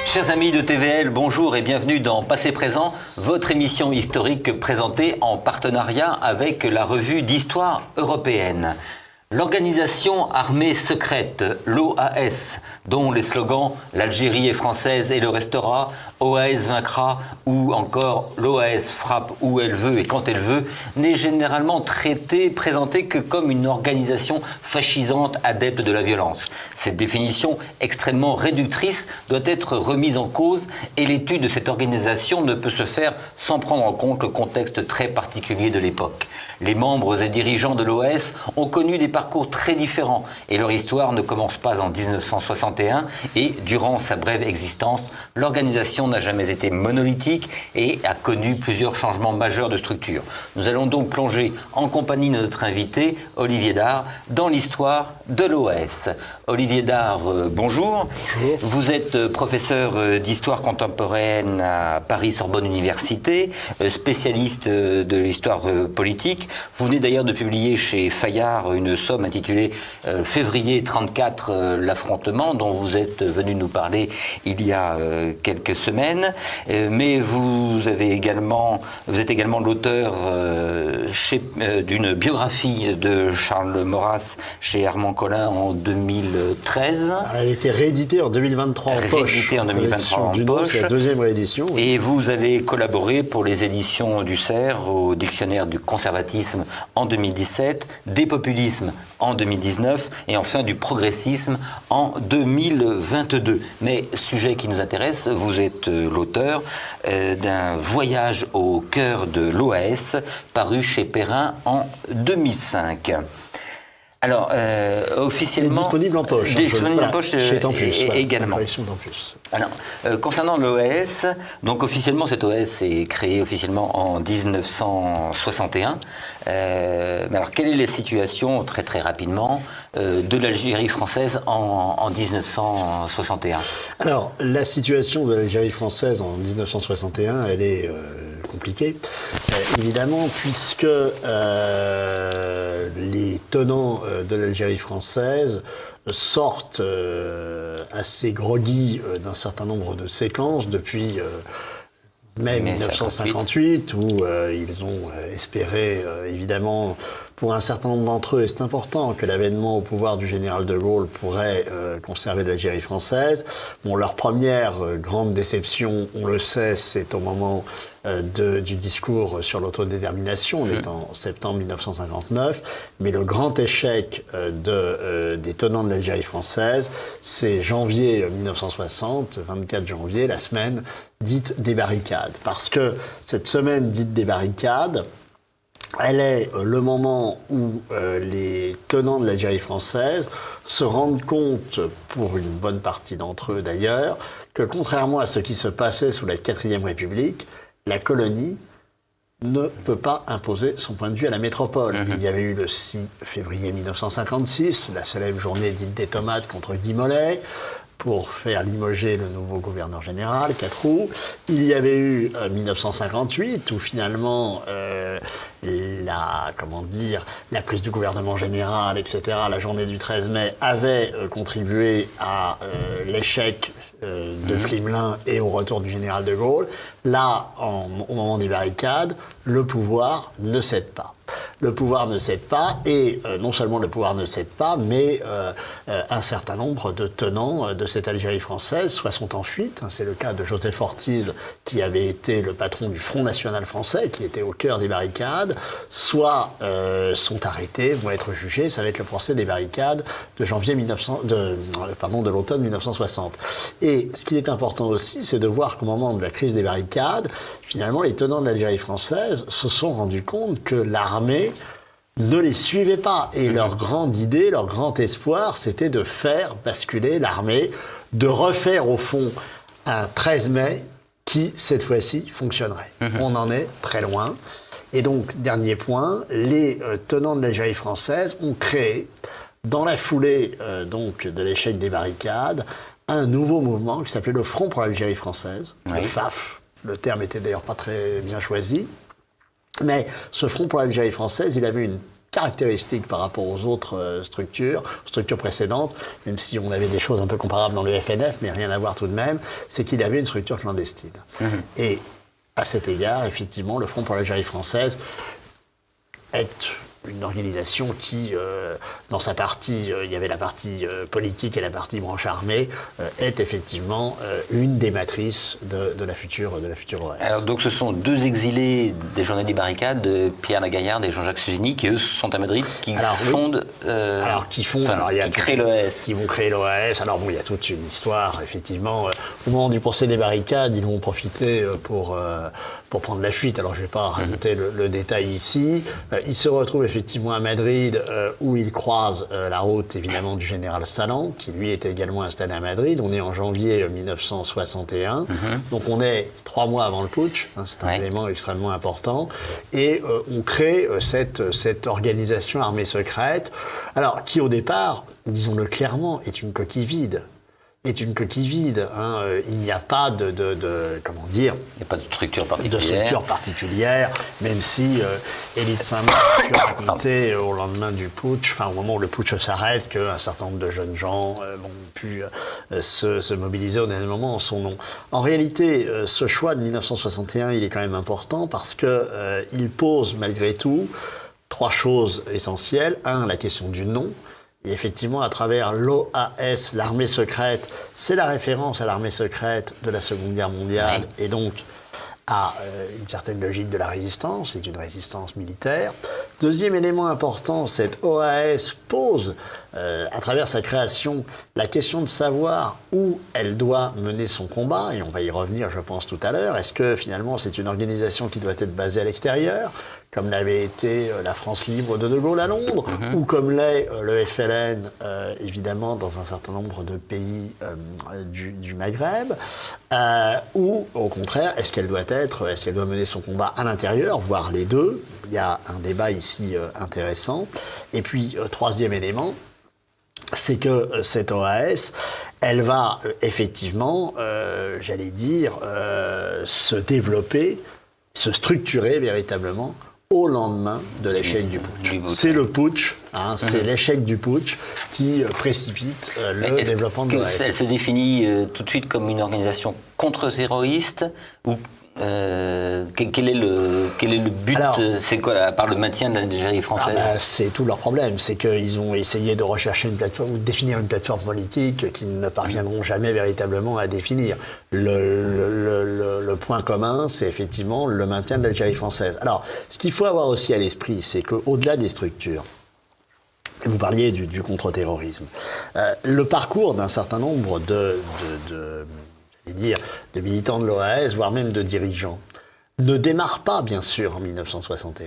Chers amis de TVL, bonjour et bienvenue dans Passé Présent, votre émission historique présentée en partenariat avec la revue d'histoire européenne. L'organisation armée secrète, l'OAS, dont les slogans « L'Algérie est française et le restera »,« OAS vaincra » ou encore « L'OAS frappe où elle veut et quand elle veut », n'est généralement présentée que comme une organisation fascisante adepte de la violence. Cette définition extrêmement réductrice doit être remise en cause et l'étude de cette organisation ne peut se faire sans prendre en compte le contexte très particulier de l'époque. Les membres et dirigeants de l'OAS ont connu des parcours très différents et leur histoire ne commence pas en 1961 et durant sa brève existence, l'organisation n'a jamais été monolithique et a connu plusieurs changements majeurs de structure. Nous allons donc plonger en compagnie de notre invité, Olivier Dard, dans l'histoire de l'OAS. Olivier Dard, bonjour. Bonjour. Vous êtes professeur d'histoire contemporaine à Paris-Sorbonne Université, spécialiste de l'histoire politique. Vous venez d'ailleurs de publier chez Fayard une somme intitulée Février 34, l'affrontement, dont vous êtes venu nous parler il y a quelques semaines. Mais vous êtes également l'auteur d'une biographie de Charles Maurras chez Armand Collin en 2013. Elle a été rééditée en 2023 en poche. Rééditée en 2023 en poche. C'est la deuxième réédition. Oui. Et vous avez collaboré pour les éditions du CERF au dictionnaire du conservatisme en 2017, des populismes en 2019 et enfin du progressisme en 2022. Mais sujet qui nous intéresse, vous êtes l'auteur d'un voyage au cœur de l'OAS paru chez Perrin en 2005. Alors, officiellement... Disponible en poche. Disponible en poche chez Tempus, également. Alors, concernant l'OAS, donc officiellement, cette OAS est créée officiellement en 1961. Mais alors, quelle est la situation, très très rapidement, de l'Algérie française en 1961 ? Alors, la situation de l'Algérie française en 1961, elle est compliquée, évidemment, puisque les tenants de l'Algérie française sortent assez groggy d'un certain nombre de séquences depuis mai 1958, où ils ont espéré, évidemment, pour un certain nombre d'entre eux, et c'est important, que l'avènement au pouvoir du général de Gaulle pourrait conserver l'Algérie française. Bon, leur première grande déception, on le sait, c'est au moment du discours sur l'autodétermination, on est en septembre 1959, mais le grand échec des tenants de l'Algérie française, c'est janvier 1960, 24 janvier, la semaine dite des barricades. Parce que cette semaine dite des barricades, elle est le moment où les tenants de l'Algérie française se rendent compte, pour une bonne partie d'entre eux d'ailleurs, que contrairement à ce qui se passait sous la 4e République, la colonie ne peut pas imposer son point de vue à la métropole. Il y avait eu le 6 février 1956, la célèbre journée dite des tomates contre Guy Mollet, pour faire limoger le nouveau gouverneur général, Quatroux. Il y avait eu 1958, où finalement la prise du gouvernement général, etc., la journée du 13 mai, avait contribué à l'échec de Flimelin et au retour du général de Gaulle. Là, au moment des barricades, le pouvoir ne cède pas. Le pouvoir ne cède pas, et non seulement le pouvoir ne cède pas, mais un certain nombre de tenants de cette Algérie française soit sont en fuite. C'est le cas de Joseph Ortiz, qui avait été le patron du Front National français, qui était au cœur des barricades, soit sont arrêtés, vont être jugés. Ça va être le procès des barricades de l'automne 1960. Et ce qui est important aussi, c'est de voir qu'au moment de la crise des barricades, finalement, les tenants de l'Algérie française se sont rendus compte que l'armée ne les suivait pas. Et leur grande idée, leur grand espoir, c'était de faire basculer l'armée, de refaire au fond un 13 mai qui, cette fois-ci, fonctionnerait. On en est très loin. Et donc, dernier point, les tenants de l'Algérie française ont créé, dans la foulée donc de l'échec des barricades, un nouveau mouvement qui s'appelait le Front pour l'Algérie française, le FAF. Le terme était d'ailleurs pas très bien choisi. Mais ce Front pour l'Algérie française, il avait une caractéristique par rapport aux autres structures précédentes, même si on avait des choses un peu comparables dans le FNF, mais rien à voir tout de même, c'est qu'il avait une structure clandestine. Et à cet égard, effectivement, le Front pour l'Algérie française est une organisation qui, dans sa partie, il y avait la partie politique et la partie branche armée, est effectivement une des matrices de la future OAS. Alors donc ce sont deux exilés des Journées des Barricades, Pierre Lagaillarde et Jean-Jacques Suzini, qui eux sont à Madrid, qui créent l'OAS. Qui vont créer l'OAS. Alors bon, il y a toute une histoire, effectivement. Au moment du procès des Barricades, ils vont profiter pour prendre la fuite. Alors je ne vais pas raconter le détail ici. Ils se retrouvent effectivement à Madrid, où ils croisent la route évidemment du général Salan, qui lui était également installé à Madrid. On est en janvier 1961, donc on est 3 mois avant le putsch, c'est un élément extrêmement important, et on crée cette organisation armée secrète, alors qui au départ, disons-le clairement, est une coquille vide. Il n'y a pas comment dire, il n'y a pas de structure particulière, même si Élie de Saint-Marc a raconté au lendemain du putsch, au moment où le putsch s'arrête, qu'un certain nombre de jeunes gens ont pu se mobiliser au dernier moment en son nom. En réalité, ce choix de 1961, il est quand même important parce que il pose malgré tout 3 choses essentielles. 1, la question du nom. Et effectivement, à travers l'OAS, l'armée secrète, c'est la référence à l'armée secrète de la Seconde Guerre mondiale, et donc à une certaine logique de la résistance, c'est une résistance militaire. Deuxième élément important, cette OAS pose, à travers sa création, la question de savoir où elle doit mener son combat, et on va y revenir, je pense, tout à l'heure. Est-ce que finalement c'est une organisation qui doit être basée à l'extérieur, comme l'avait été la France libre de Gaulle à Londres, ou comme l'est le FLN, évidemment, dans un certain nombre de pays du Maghreb, ou au contraire, est-ce qu'elle doit mener son combat à l'intérieur, voire les deux? Il y a un débat ici intéressant. Et puis, troisième élément, c'est que cette OAS, elle va effectivement, j'allais dire, se développer, se structurer véritablement au lendemain de l'échec du putsch. C'est le putsch, c'est l'échec du putsch qui précipite le développement de l'OAS. Elle se définit tout de suite comme une organisation contre-terroriste ou quel est le but? C'est quoi, à part le maintien de l'Algérie française? C'est tout leur problème, c'est qu'ils ont essayé de rechercher une plateforme ou de définir une plateforme politique qu'ils ne parviendront jamais véritablement à définir. Le point commun, c'est effectivement le maintien de l'Algérie française. Alors, ce qu'il faut avoir aussi à l'esprit, c'est qu'au-delà des structures, vous parliez du contre-terrorisme, le parcours d'un certain nombre de militants de l'OAS, voire même de dirigeants, ne démarre pas, bien sûr, en 1961.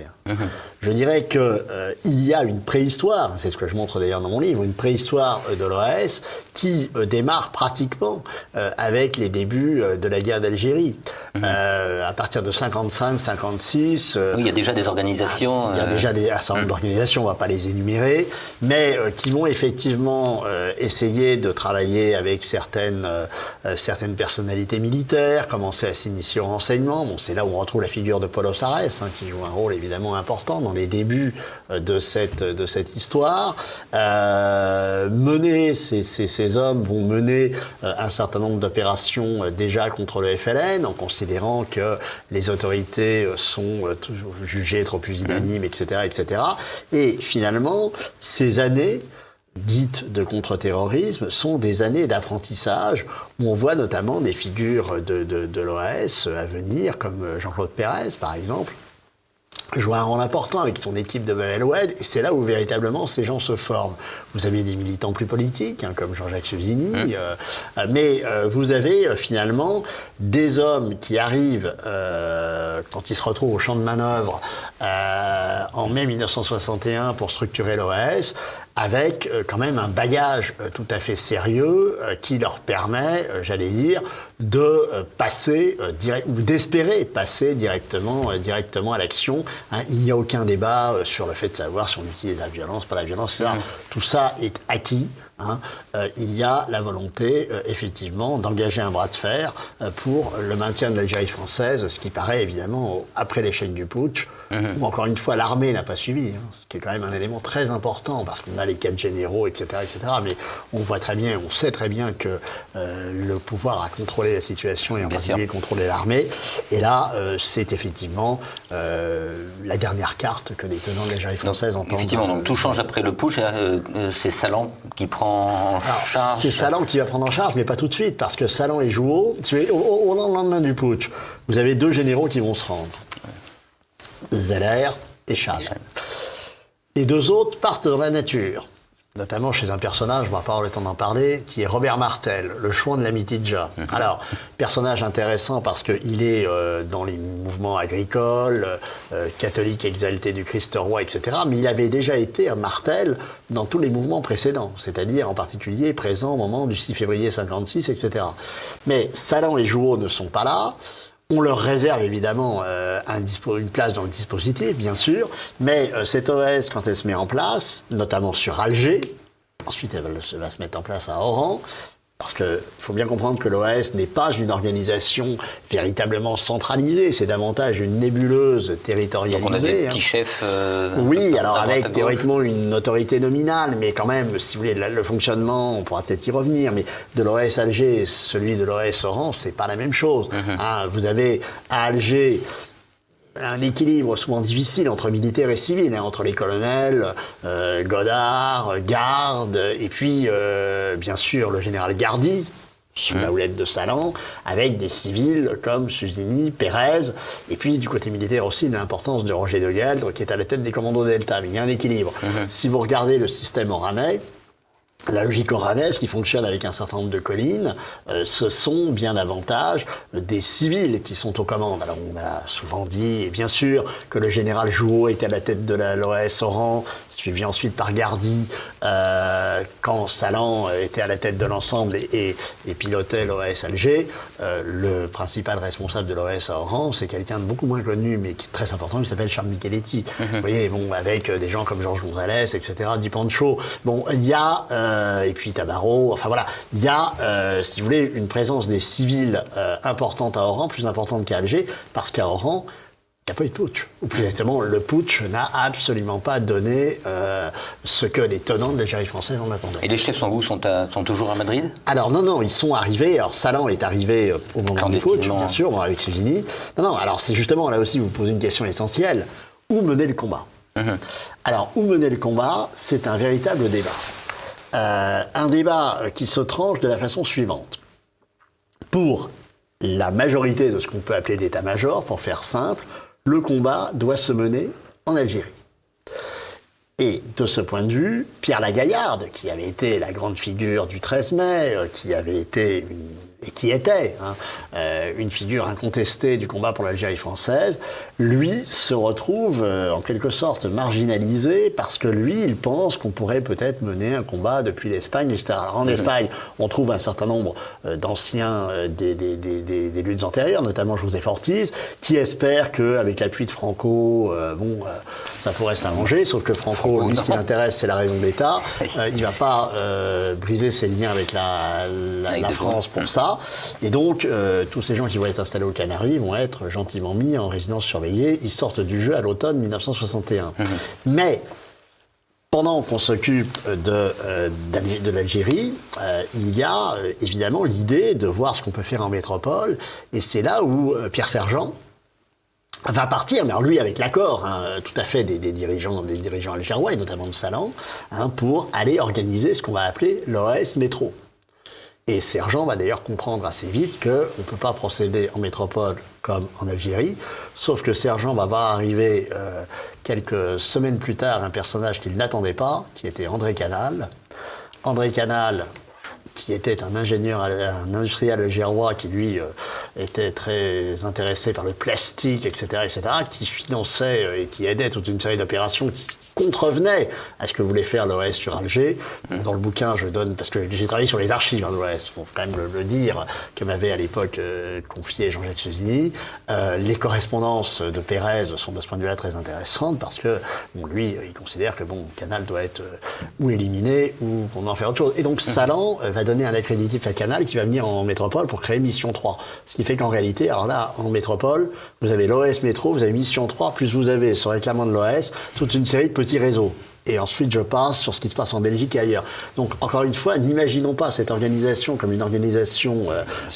Je dirais qu'il y a une préhistoire, c'est ce que je montre d'ailleurs dans mon livre, une préhistoire de l'OAS qui démarre pratiquement avec les débuts de la guerre d'Algérie. À partir de 55-56... oui, il y a déjà des organisations... Il y a déjà un certain nombre d'organisations, on ne va pas les énumérer, mais qui vont effectivement essayer de travailler avec certaines personnalités militaires, commencer à s'initier au renseignement. Bon, c'est là où on retrouve la figure de Paul Ossarès, qui joue un rôle évidemment important dans les débuts de cette histoire. Ces hommes vont mener un certain nombre d'opérations déjà contre le FLN, en considérant que les autorités sont jugées trop pusillanimes, etc., etc. Et finalement, ces années dites de contre-terrorisme sont des années d'apprentissage où on voit notamment des figures de l'OAS à venir, comme Jean-Claude Pérez, par exemple, joue un rôle important avec son équipe de Bab el-Oued, et c'est là où véritablement ces gens se forment. Vous avez des militants plus politiques, comme Jean-Jacques Suzini, mais vous avez finalement des hommes qui arrivent, quand ils se retrouvent au champ de manœuvre en mai 1961 pour structurer l'OAS, avec quand même un bagage tout à fait sérieux qui leur permet, j'allais dire, de passer ou d'espérer passer directement à l'action. Il n'y a aucun débat sur le fait de savoir si on utilise la violence, pas la violence, etc. Tout ça est acquis. Il y a la volonté, effectivement, d'engager un bras de fer pour le maintien de l'Algérie française, ce qui paraît, évidemment, après l'échec du putsch, où, encore une fois, l'armée n'a pas suivi, ce qui est quand même un élément très important, parce qu'on a les 4 généraux, etc., mais on sait très bien que le pouvoir a contrôlé la situation, et en particulier contrôlé l'armée, et là, c'est effectivement la dernière carte que les tenants de l'Algérie française entendent. Effectivement, donc tout change après le putsch, c'est Salan qui prend en charge. C'est Salan qui va prendre en charge, mais pas tout de suite, parce que Salan et Jouhaud, au lendemain du putsch, vous avez 2 généraux qui vont se rendre. Zeller et Chal. Les 2 autres partent dans la nature, notamment chez un personnage, on va pas avoir le temps d'en parler, qui est Robert Martel, le chouan de la Mitidja. Alors, personnage intéressant parce qu'il est dans les mouvements agricoles, catholique exalté du Christ roi, etc. Mais il avait déjà été, Martel, dans tous les mouvements précédents, c'est-à-dire en particulier présent au moment du 6 février 56, etc. Mais Salan et Jouhaud ne sont pas là. On leur réserve évidemment une place dans le dispositif, bien sûr, mais cette OS, quand elle se met en place, notamment sur Alger, ensuite elle va se mettre en place à Oran, parce qu'il faut bien comprendre que l'OS n'est pas une organisation véritablement centralisée, c'est davantage une nébuleuse territorialisée. Donc on a des petits chefs... oui, alors avec théoriquement une autorité nominale, mais quand même, si vous voulez, le fonctionnement, on pourra peut-être y revenir, mais de l'OS Alger et celui de l'OS Oran, c'est pas la même chose. Vous avez à Alger un équilibre souvent difficile entre militaires et civils, entre les colonels, Godard, Garde, et puis, bien sûr, le général Gardy, sous la houlette de Salan, avec des civils comme Suzini, Pérez, et puis du côté militaire aussi l'importance de Roger de Gueldre, qui est à la tête des commandos Delta. Mais il y a un équilibre. Si vous regardez le système oranais, la logique oranaise qui fonctionne avec un certain nombre de collines, ce sont bien davantage des civils qui sont aux commandes. Alors on a souvent dit, et bien sûr, que le général Jouhaud était à la tête de l'OS Oran, suivi ensuite par Gardy, quand Salan était à la tête de l'ensemble et pilotait l'OS Alger. Le principal responsable de l'OS à Oran, c'est quelqu'un de beaucoup moins connu, mais qui est très important, il s'appelle Charles Micheletti. Vous voyez, avec des gens comme Georges Gonzalez, etc., Di Pancho. Il y a... et puis Tabarot, enfin voilà, il y a, si vous voulez, une présence des civils importante à Oran, plus importante qu'à Alger, parce qu'à Oran, il n'y a pas eu de putsch. Ou plus exactement, le putsch n'a absolument pas donné ce que les tenants de l'Algérie française en attendaient. Et les chefs sont où, sont toujours à Madrid? Alors non, ils sont arrivés. Alors Salan est arrivé au moment du putsch, bien sûr, avec Suzini. Non, alors c'est justement, là aussi, vous posez une question essentielle. Où mener le combat? Alors, où mener le combat, c'est un véritable débat. Un débat qui se tranche de la façon suivante. Pour la majorité de ce qu'on peut appeler l'état-major, pour faire simple, le combat doit se mener en Algérie. Et de ce point de vue, Pierre Lagaillarde, qui avait été la grande figure du 13 mai, qui avait été qui était une figure incontestée du combat pour l'Algérie française, lui se retrouve en quelque sorte marginalisé parce que lui, il pense qu'on pourrait peut-être mener un combat depuis l'Espagne, etc. Alors en Espagne, on trouve un certain nombre d'anciens des luttes antérieures, notamment Joseph Ortiz, qui espèrent qu'avec l'appui de Franco, ça pourrait s'arranger, sauf que Franco, lui, ce qui l'intéresse, c'est la raison d'État. Il ne va pas briser ses liens avec la France pour ça. Et donc, tous ces gens qui vont être installés aux Canaries vont être gentiment mis en résidence surveillée. Ils sortent du jeu à l'automne 1961. Mais, pendant qu'on s'occupe de l'Algérie, il y a évidemment l'idée de voir ce qu'on peut faire en métropole. Et c'est là où Pierre Sergent va partir, mais alors lui avec l'accord tout à fait des dirigeants algérois, et notamment de Salan, pour aller organiser ce qu'on va appeler l'OAS Métro. Et Sergent va d'ailleurs comprendre assez vite qu'on ne peut pas procéder en métropole comme en Algérie, sauf que Sergent va voir arriver quelques semaines plus tard un personnage qu'il n'attendait pas, qui était André Canal. André Canal, qui était un industriel algérois qui, lui, était très intéressé par le plastique, etc., qui finançait et qui aidait toute une série d'opérations qui contrevenait à ce que voulait faire l'OAS sur Alger. Dans le bouquin, je donne, parce que j'ai travaillé sur les archives de l'OAS, il faut quand même le dire, que m'avait à l'époque confié Jean-Jacques Suzini. Les correspondances de Pérez sont de ce point de vue-là très intéressantes, parce que lui, il considère que Canal doit être ou éliminé, ou qu'on doit en faire autre chose. Et donc Salan va donner un accréditif à Canal qui va venir en métropole pour créer Mission 3. Ce qui fait qu'en réalité, alors là, en métropole, vous avez l'OAS Métro, vous avez Mission 3, plus vous avez, sur réclamant de l'OAS, toute une série de petits réseaux. Et ensuite, je passe sur ce qui se passe en Belgique et ailleurs. Donc, encore une fois, n'imaginons pas cette organisation comme une organisation,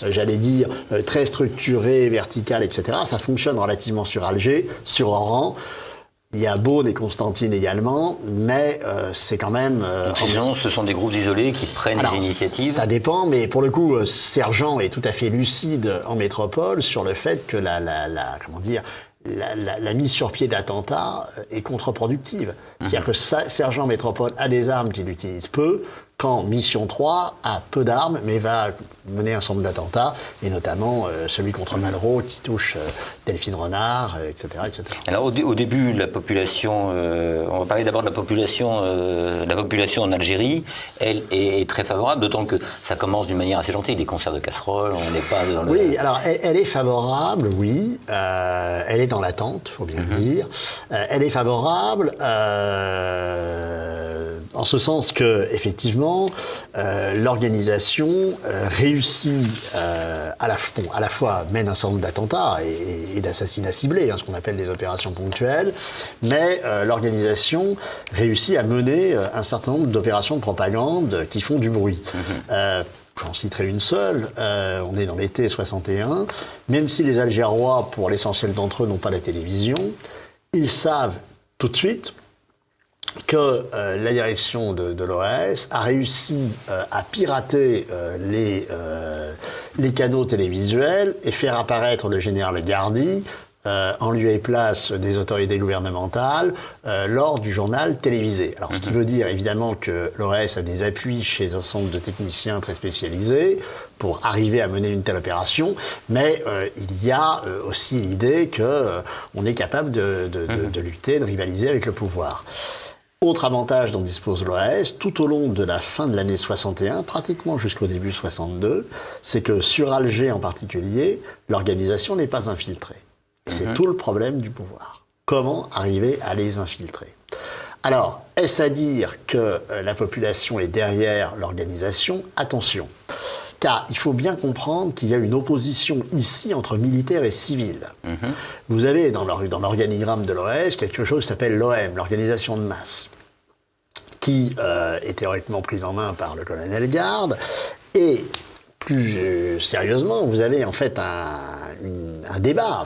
j'allais dire, très structurée, verticale, etc. Ça fonctionne relativement sur Alger, sur Oran. Il y a Beaune et Constantine également, mais c'est quand même... Sinon, ce sont des groupes isolés qui prennent des initiatives. Ça dépend, mais pour le coup, Sergent est tout à fait lucide en métropole sur le fait que la mise sur pied d'attentats est contre-productive. C'est-à-dire que Sergent Métropole a des armes qu'il utilise peu, quand Mission 3 a peu d'armes, mais va mener un certain nombre d'attentats, et notamment celui contre Malraux qui touche Delphine Renard, etc., etc. Alors au début, la population, on va parler d'abord de la population en Algérie, elle est très favorable, d'autant que ça commence d'une manière assez gentille, des concerts de casseroles, on n'est pas dans le... Oui, alors elle est favorable, oui, elle est dans l'attente, faut bien le dire. Elle est favorable en ce sens que, effectivement, l'organisation réussit à la fois mène un certain nombre d'attentats et d'assassinats ciblés, ce qu'on appelle des opérations ponctuelles, mais l'organisation réussit à mener un certain nombre d'opérations de propagande qui font du bruit. J'en citerai une seule, on est dans l'été 61, même si les Algérois, pour l'essentiel d'entre eux, n'ont pas la télévision, ils savent tout de suite que la direction de l'OAS a réussi à pirater les canaux télévisuels et faire apparaître le général Gardy en lieu et place des autorités gouvernementales lors du journal télévisé. Alors, ce qui veut dire évidemment que l'OAS a des appuis chez un centre de techniciens très spécialisés pour arriver à mener une telle opération, mais il y a aussi l'idée qu'on est capable de lutter, de rivaliser avec le pouvoir. Autre avantage dont dispose l'OAS, tout au long de la fin de l'année 61, pratiquement jusqu'au début 62, c'est que sur Alger en particulier, l'organisation n'est pas infiltrée. Et c'est tout le problème du pouvoir. Comment arriver à les infiltrer ? Alors, est-ce à dire que la population est derrière l'organisation ? Attention. Car il faut bien comprendre qu'il y a une opposition ici entre militaires et civils. Vous avez dans l'organigramme de l'OAS quelque chose qui s'appelle l'OM, l'organisation de masse, qui est théoriquement prise en main par le colonel Garde. Et plus sérieusement, vous avez en fait un débat,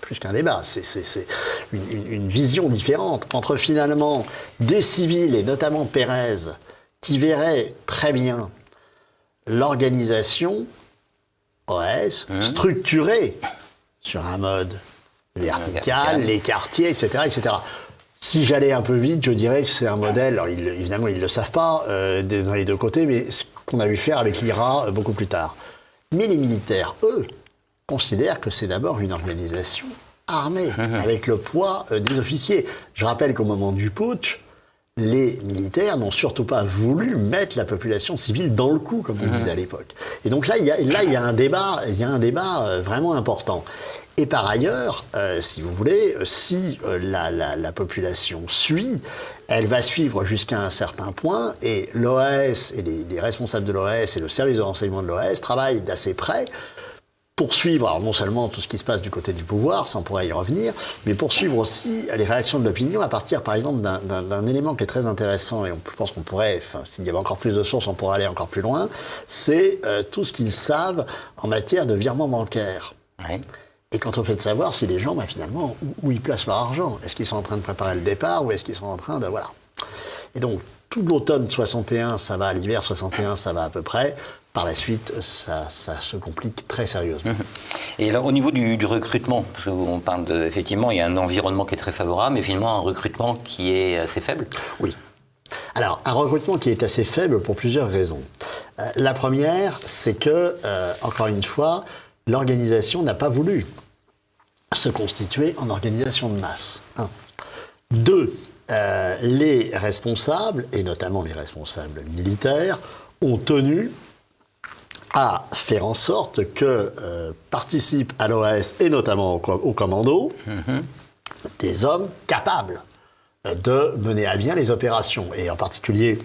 plus qu'un débat, c'est une vision différente entre finalement des civils, et notamment Pérez, qui verraient très bien l'organisation OAS structurée sur un mode vertical, les quartiers, etc., etc. Si j'allais un peu vite, je dirais que c'est un modèle, alors évidemment ils ne le savent pas dans les deux côtés, mais ce qu'on a vu faire avec l'IRA beaucoup plus tard. Mais les militaires, eux, considèrent que c'est d'abord une organisation armée, avec le poids des officiers. Je rappelle qu'au moment du putsch, les militaires n'ont surtout pas voulu mettre la population civile dans le coup, comme on disait à l'époque. Et donc là, il y a un débat vraiment important. Et par ailleurs, si vous voulez, si la population suit, elle va suivre jusqu'à un certain point, et l'OAS et les responsables de l'OAS et le service de renseignement de l'OAS travaillent d'assez près pour suivre, alors non seulement tout ce qui se passe du côté du pouvoir, ça on pourrait y revenir, mais pour suivre aussi les réactions de l'opinion à partir, par exemple, d'un élément qui est très intéressant, et je pense qu'on pourrait, s'il y avait encore plus de sources, on pourrait aller encore plus loin, c'est tout ce qu'ils savent en matière de virements bancaires. Oui. Et quand on fait de savoir si les gens, finalement, où ils placent leur argent. Est-ce qu'ils sont en train de préparer le départ ou est-ce qu'ils sont en train de... Voilà. Et donc, tout l'automne 61, ça va, l'hiver 61, ça va à peu près. Par la suite, ça se complique très sérieusement. Et alors, au niveau du recrutement, parce qu'on parle effectivement, il y a un environnement qui est très favorable, mais finalement un recrutement qui est assez faible. Oui. Alors, un recrutement qui est assez faible pour plusieurs raisons. La première, c'est que, encore une fois, l'organisation n'a pas voulu se constituer en organisation de masse. 1. 2. les responsables, et notamment les responsables militaires, ont tenu à faire en sorte que participent à l'OS et notamment au commando des hommes capables de mener à bien les opérations. Et en particulier,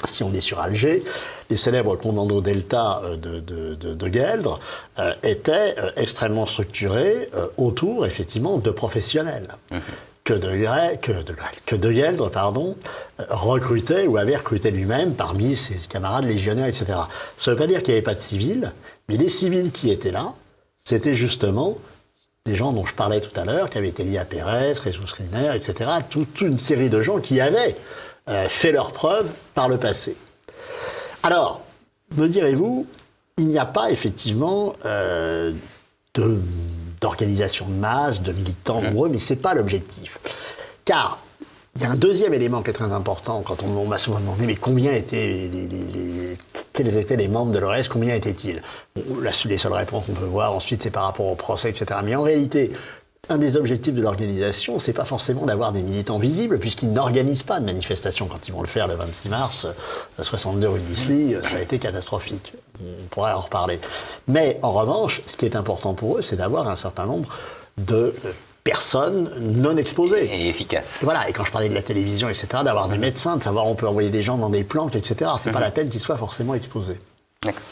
si on est sur Alger, les célèbres commandos Delta de Gueldre étaient extrêmement structurés autour, effectivement, de professionnels. Que De Gueldre recrutait ou avait recruté lui-même parmi ses camarades légionnaires, etc. Ça ne veut pas dire qu'il n'y avait pas de civils, mais les civils qui étaient là, c'était justement des gens dont je parlais tout à l'heure, qui avaient été liés à Pérez, Jesus Riner, etc. Toute une série de gens qui avaient fait leurs preuves par le passé. Alors, me direz-vous, il n'y a pas effectivement d'organisation de masse, de militants nombreux, mais ce n'est pas l'objectif. Car il y a un deuxième élément qui est très important quand on m'a souvent demandé mais combien étaient quels étaient les membres de l'OS, combien étaient-ils? Bon, les seules réponses qu'on peut voir ensuite c'est par rapport au procès, etc. Mais en réalité, un des objectifs de l'organisation, c'est pas forcément d'avoir des militants visibles, puisqu'ils n'organisent pas de manifestation. Quand ils vont le faire le 26 mars, 62 rue d'Isly, ça a été catastrophique. On pourrait en reparler. Mais en revanche, ce qui est important pour eux, c'est d'avoir un certain nombre de personnes non exposées. Et efficaces. Voilà, et quand je parlais de la télévision, etc., d'avoir des médecins, de savoir on peut envoyer des gens dans des planques, etc., c'est pas la peine qu'ils soient forcément exposés. D'accord.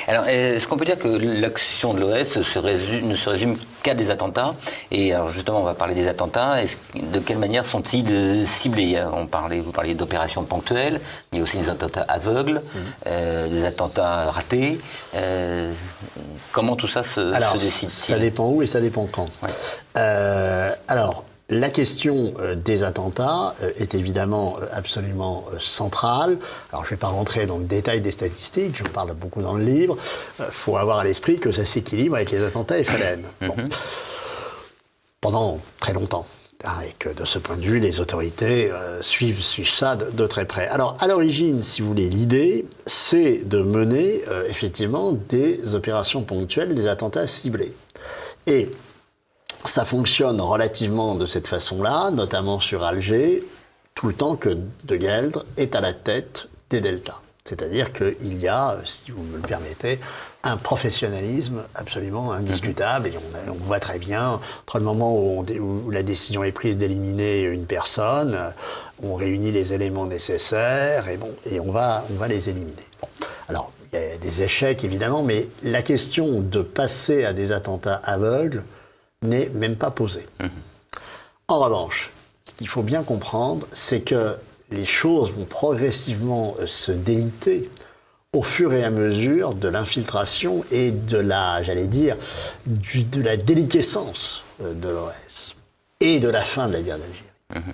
Alors, est-ce qu'on peut dire que l'action de l'OS ne se résume qu'à des attentats? Et alors justement, on va parler des attentats. De quelle manière sont-ils ciblés? Vous parliez d'opérations ponctuelles, mais il y a aussi des attentats aveugles, des attentats ratés. Comment tout ça se décide-t-il? Ça dépend où et ça dépend quand. Ouais. Alors, la question des attentats est évidemment absolument centrale. Alors, je ne vais pas rentrer dans le détail des statistiques, je parle beaucoup dans le livre. Il faut avoir à l'esprit que ça s'équilibre avec les attentats FLN. Bon. Pendant très longtemps. Et que de ce point de vue, les autorités suivent ça de très près. Alors, à l'origine, si vous voulez, l'idée, c'est de mener effectivement des opérations ponctuelles, des attentats ciblés. Et ça fonctionne relativement de cette façon-là, notamment sur Alger, tout le temps que De Gueldre est à la tête des Delta. C'est-à-dire qu'il y a, si vous me le permettez, un professionnalisme absolument indiscutable. Et on voit très bien, entre le moment où la décision est prise d'éliminer une personne, on réunit les éléments nécessaires et on va les éliminer. Bon. Alors, il y a des échecs, évidemment, mais la question de passer à des attentats aveugles n'est même pas posée. En revanche, ce qu'il faut bien comprendre, c'est que les choses vont progressivement se déliter au fur et à mesure de l'infiltration et de la, j'allais dire, de la déliquescence de l'OS et de la fin de la guerre d'Algérie.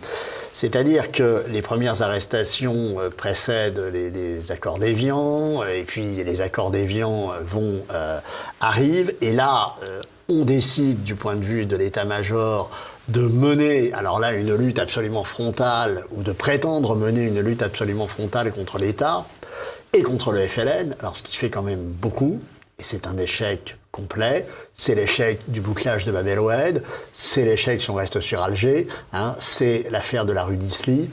C'est-à-dire que les premières arrestations précèdent les accords d'Évian, et puis les accords d'Évian arrivent, et là, on décide du point de vue de l'état-major de mener, alors là, une lutte absolument frontale, ou de prétendre mener une lutte absolument frontale contre l'État et contre le FLN, alors ce qui fait quand même beaucoup, et c'est un échec complet, c'est l'échec du bouclage de Bab el-Oued, c'est l'échec, si on reste sur Alger, c'est l'affaire de la rue d'Isly,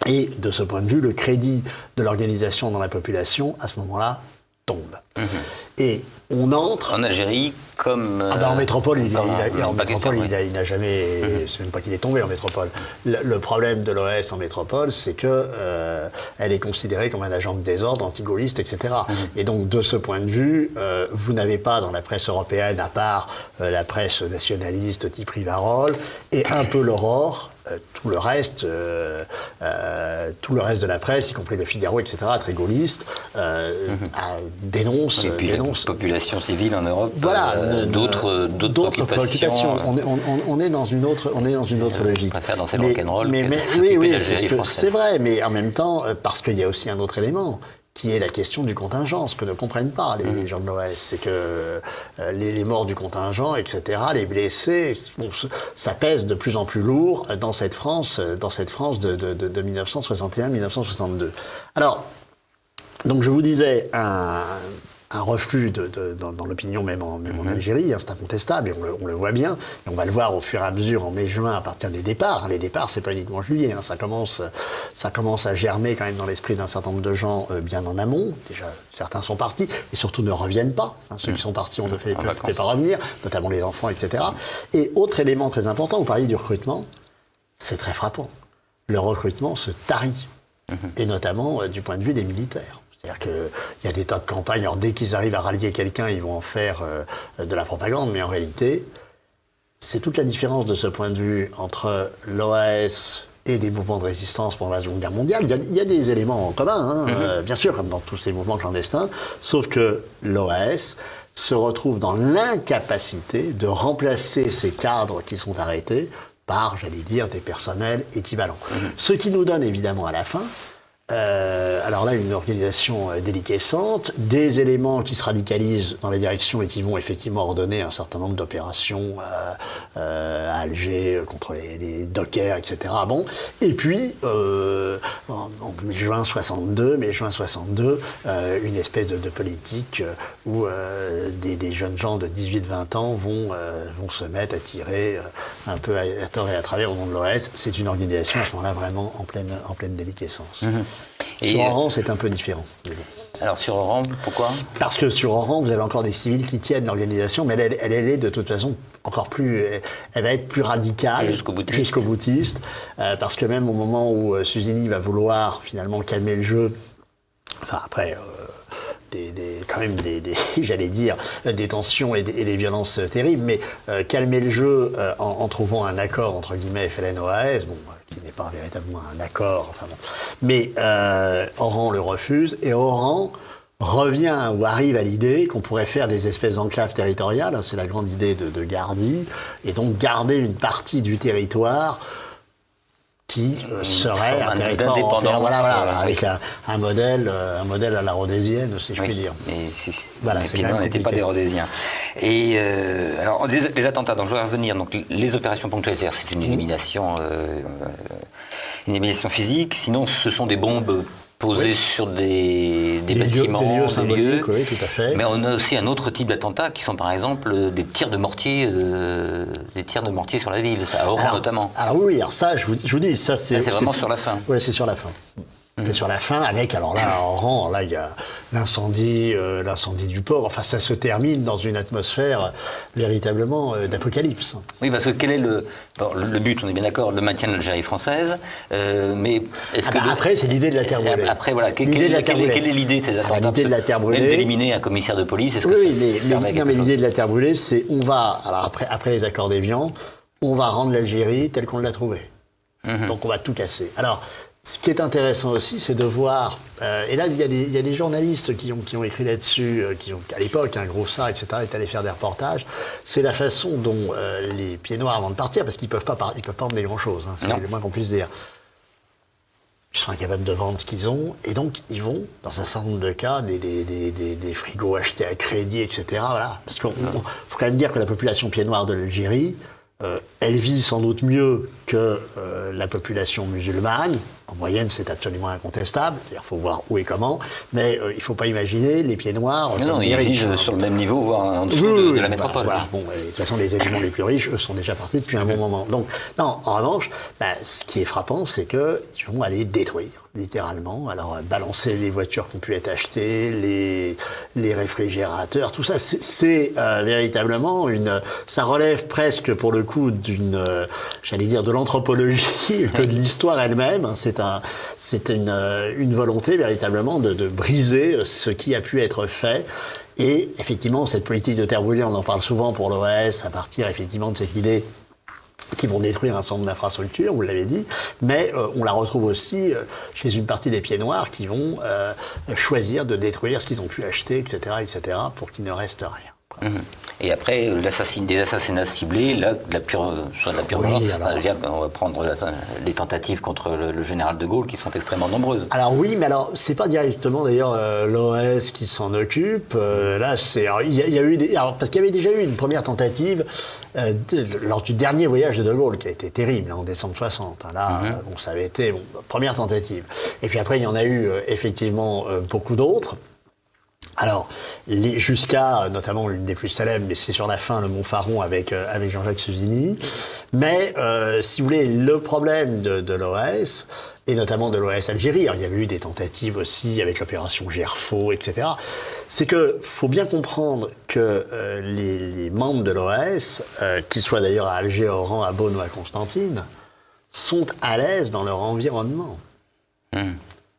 et de ce point de vue, le crédit de l'organisation dans la population, à ce moment-là, tombe. Et on entre... En Algérie, comme... en métropole, il n'a jamais... C'est même pas qu'il est tombé en métropole. Le problème de l'OS en métropole, c'est que elle est considérée comme un agent de désordre, anti-gaulliste, etc. Et donc, de ce point de vue, vous n'avez pas dans la presse européenne, à part la presse nationaliste type Rivarol, et un peu l'Aurore, tout le reste de la presse, y compris le Figaro, etc., très gaulliste, dénonce... Et puis la population civile en Europe, voilà, d'autres préoccupations. On est dans une autre logique. On préfère danser le rock'n'roll que oui, d'Algérie française. c'est vrai, mais en même temps, parce qu'il y a aussi un autre élément, qui est la question du contingent, ce que ne comprennent pas les gens de l'OS, c'est que les morts du contingent, etc., les blessés, ça pèse de plus en plus lourd dans cette France de 1961-1962. Alors, donc je vous disais, un reflux dans l'opinion, même en Algérie, c'est incontestable, et on le voit bien, et on va le voir au fur et à mesure en mai-juin à partir des départs. Les départs, c'est pas uniquement juillet, ça commence à germer quand même dans l'esprit d'un certain nombre de gens bien en amont. Déjà, certains sont partis, et surtout ne reviennent pas. Ceux qui sont partis, on ne fait pas revenir, notamment les enfants, etc. Et autre élément très important, vous parliez du recrutement, c'est très frappant. Le recrutement se tarit, et notamment du point de vue des militaires. C'est-à-dire qu'il y a des tas de campagnes, alors dès qu'ils arrivent à rallier quelqu'un, ils vont en faire de la propagande, mais en réalité, c'est toute la différence de ce point de vue entre l'OAS et des mouvements de résistance pendant la Seconde Guerre mondiale. Il y a des éléments en commun, bien sûr, comme dans tous ces mouvements clandestins, sauf que l'OAS se retrouve dans l'incapacité de remplacer ces cadres qui sont arrêtés par, j'allais dire, des personnels équivalents. Ce qui nous donne évidemment à la fin, alors là, une organisation déliquescente, des éléments qui se radicalisent dans la direction et qui vont effectivement ordonner un certain nombre d'opérations à Alger contre les dockers, etc. Bon, et puis en mai-juin 62, une espèce de politique où des jeunes gens de 18-20 ans vont se mettre à tirer un peu à tort et à travers au nom de l'OS. C'est une organisation à ce moment-là vraiment en pleine déliquescence. Sur Oran, c'est un peu différent. Alors sur Oran, pourquoi ? Parce que sur Oran, vous avez encore des civils qui tiennent l'organisation, mais elle est de toute façon encore plus... Elle va être plus radicale, jusqu'au boutiste, parce que même au moment où Suzini va vouloir finalement calmer le jeu, enfin après... quand même j'allais dire, des tensions et des violences terribles, mais calmer le jeu en trouvant un accord entre guillemets FLN-OAS, bon, qui n'est pas véritablement un accord, enfin bon. Mais Oran le refuse, et Oran revient ou arrive à l'idée qu'on pourrait faire des espèces d'enclaves territoriales, c'est la grande idée de Gardi, et donc garder une partie du territoire qui serait un territoire européen, avec un modèle à la rhodésienne, si je puis dire. Mais les Pieds-Noirs n'étaient pas des Rhodésiens. Et alors les attentats, donc je vais revenir. Donc les opérations ponctuelles, c'est-à-dire c'est une élimination physique. Sinon, ce sont des bombes posées sur des bâtiments, des lieux symboliques, oui, tout à fait. Mais on a aussi un autre type d'attentats qui sont par exemple des tirs de mortier sur la ville, à Oran notamment. Alors oui, alors ça, je vous dis, ça c'est vraiment sur la fin. Oui, c'est sur la fin. C'est sur la fin avec, alors là, à Oran, là, il y a l'incendie du port. Enfin, ça se termine dans une atmosphère véritablement d'apocalypse. Oui, parce que quel est le but, on est bien d'accord, le maintien de l'Algérie française, mais est-ce que... Après, c'est l'idée de la terre brûlée. Après, voilà, quelle est l'idée de ces attentats? L'idée de la terre brûlée... D'éliminer un commissaire de police, est-ce que mais l'idée de la terre brûlée, c'est alors après les accords d'Évian, on va rendre l'Algérie telle qu'on l'a trouvée. Donc on va tout casser. Alors, ce qui est intéressant aussi, c'est de voir, et là il y a des journalistes qui ont écrit là-dessus, à l'époque, Grossat, etc., est allé faire des reportages, c'est la façon dont les Pieds-Noirs, avant de partir, parce qu'ils peuvent pas emmener grand-chose, c'est le moins qu'on puisse dire, ils sont incapables de vendre ce qu'ils ont, et donc ils vont, dans un certain nombre de cas, des frigos achetés à crédit, etc., voilà, parce qu'il faut quand même dire que la population Pieds-Noirs de l'Algérie, elle vit sans doute mieux que la population musulmane. En moyenne, c'est absolument incontestable. C'est-à-dire, il faut voir où et comment. Mais il ne faut pas imaginer les Pieds-Noirs... Non, ils vivent sur le même niveau, voire en dessous de la métropole. Voilà. Bon, de toute façon, les éléments les plus riches, eux, sont déjà partis depuis un bon moment. Donc, non, en revanche, ce qui est frappant, c'est qu'ils vont aller détruire, littéralement. Alors, balancer les voitures qui ont pu être achetées, les réfrigérateurs, tout ça, c'est véritablement ça relève presque, pour le coup, j'allais dire, de l'anthropologie que de l'histoire elle-même. C'est une volonté véritablement de briser ce qui a pu être fait. Et effectivement, cette politique de terre brûlée, on en parle souvent pour l'OAS, à partir effectivement de cette idée qui vont détruire un certain nombre d'infrastructures, vous l'avez dit, mais on la retrouve aussi chez une partie des Pieds-Noirs qui vont choisir de détruire ce qu'ils ont pu acheter, etc., pour qu'il ne reste rien. Et après, des assassinats ciblés, là, de la pure mort. On va prendre les tentatives contre le général de Gaulle qui sont extrêmement nombreuses. Alors oui, mais alors c'est pas directement d'ailleurs l'OAS qui s'en occupe. Là, il y a eu parce qu'il y avait déjà eu une première tentative lors du dernier voyage de Gaulle qui a été terrible en décembre 60. Ça avait été première tentative. Et puis après, il y en a eu effectivement beaucoup d'autres. Alors, jusqu'à, notamment l'une des plus célèbres, mais c'est sur la fin, le Mont Faron avec Jean-Jacques Suzini. Mais, si vous voulez, le problème de l'OAS, et notamment de l'OAS Algérie, alors, il y avait eu des tentatives aussi avec l'opération Gerfo, etc., c'est que faut bien comprendre que les membres de l'OAS, qu'ils soient d'ailleurs à Alger, à Oran, à Beaune ou à Constantine, sont à l'aise dans leur environnement.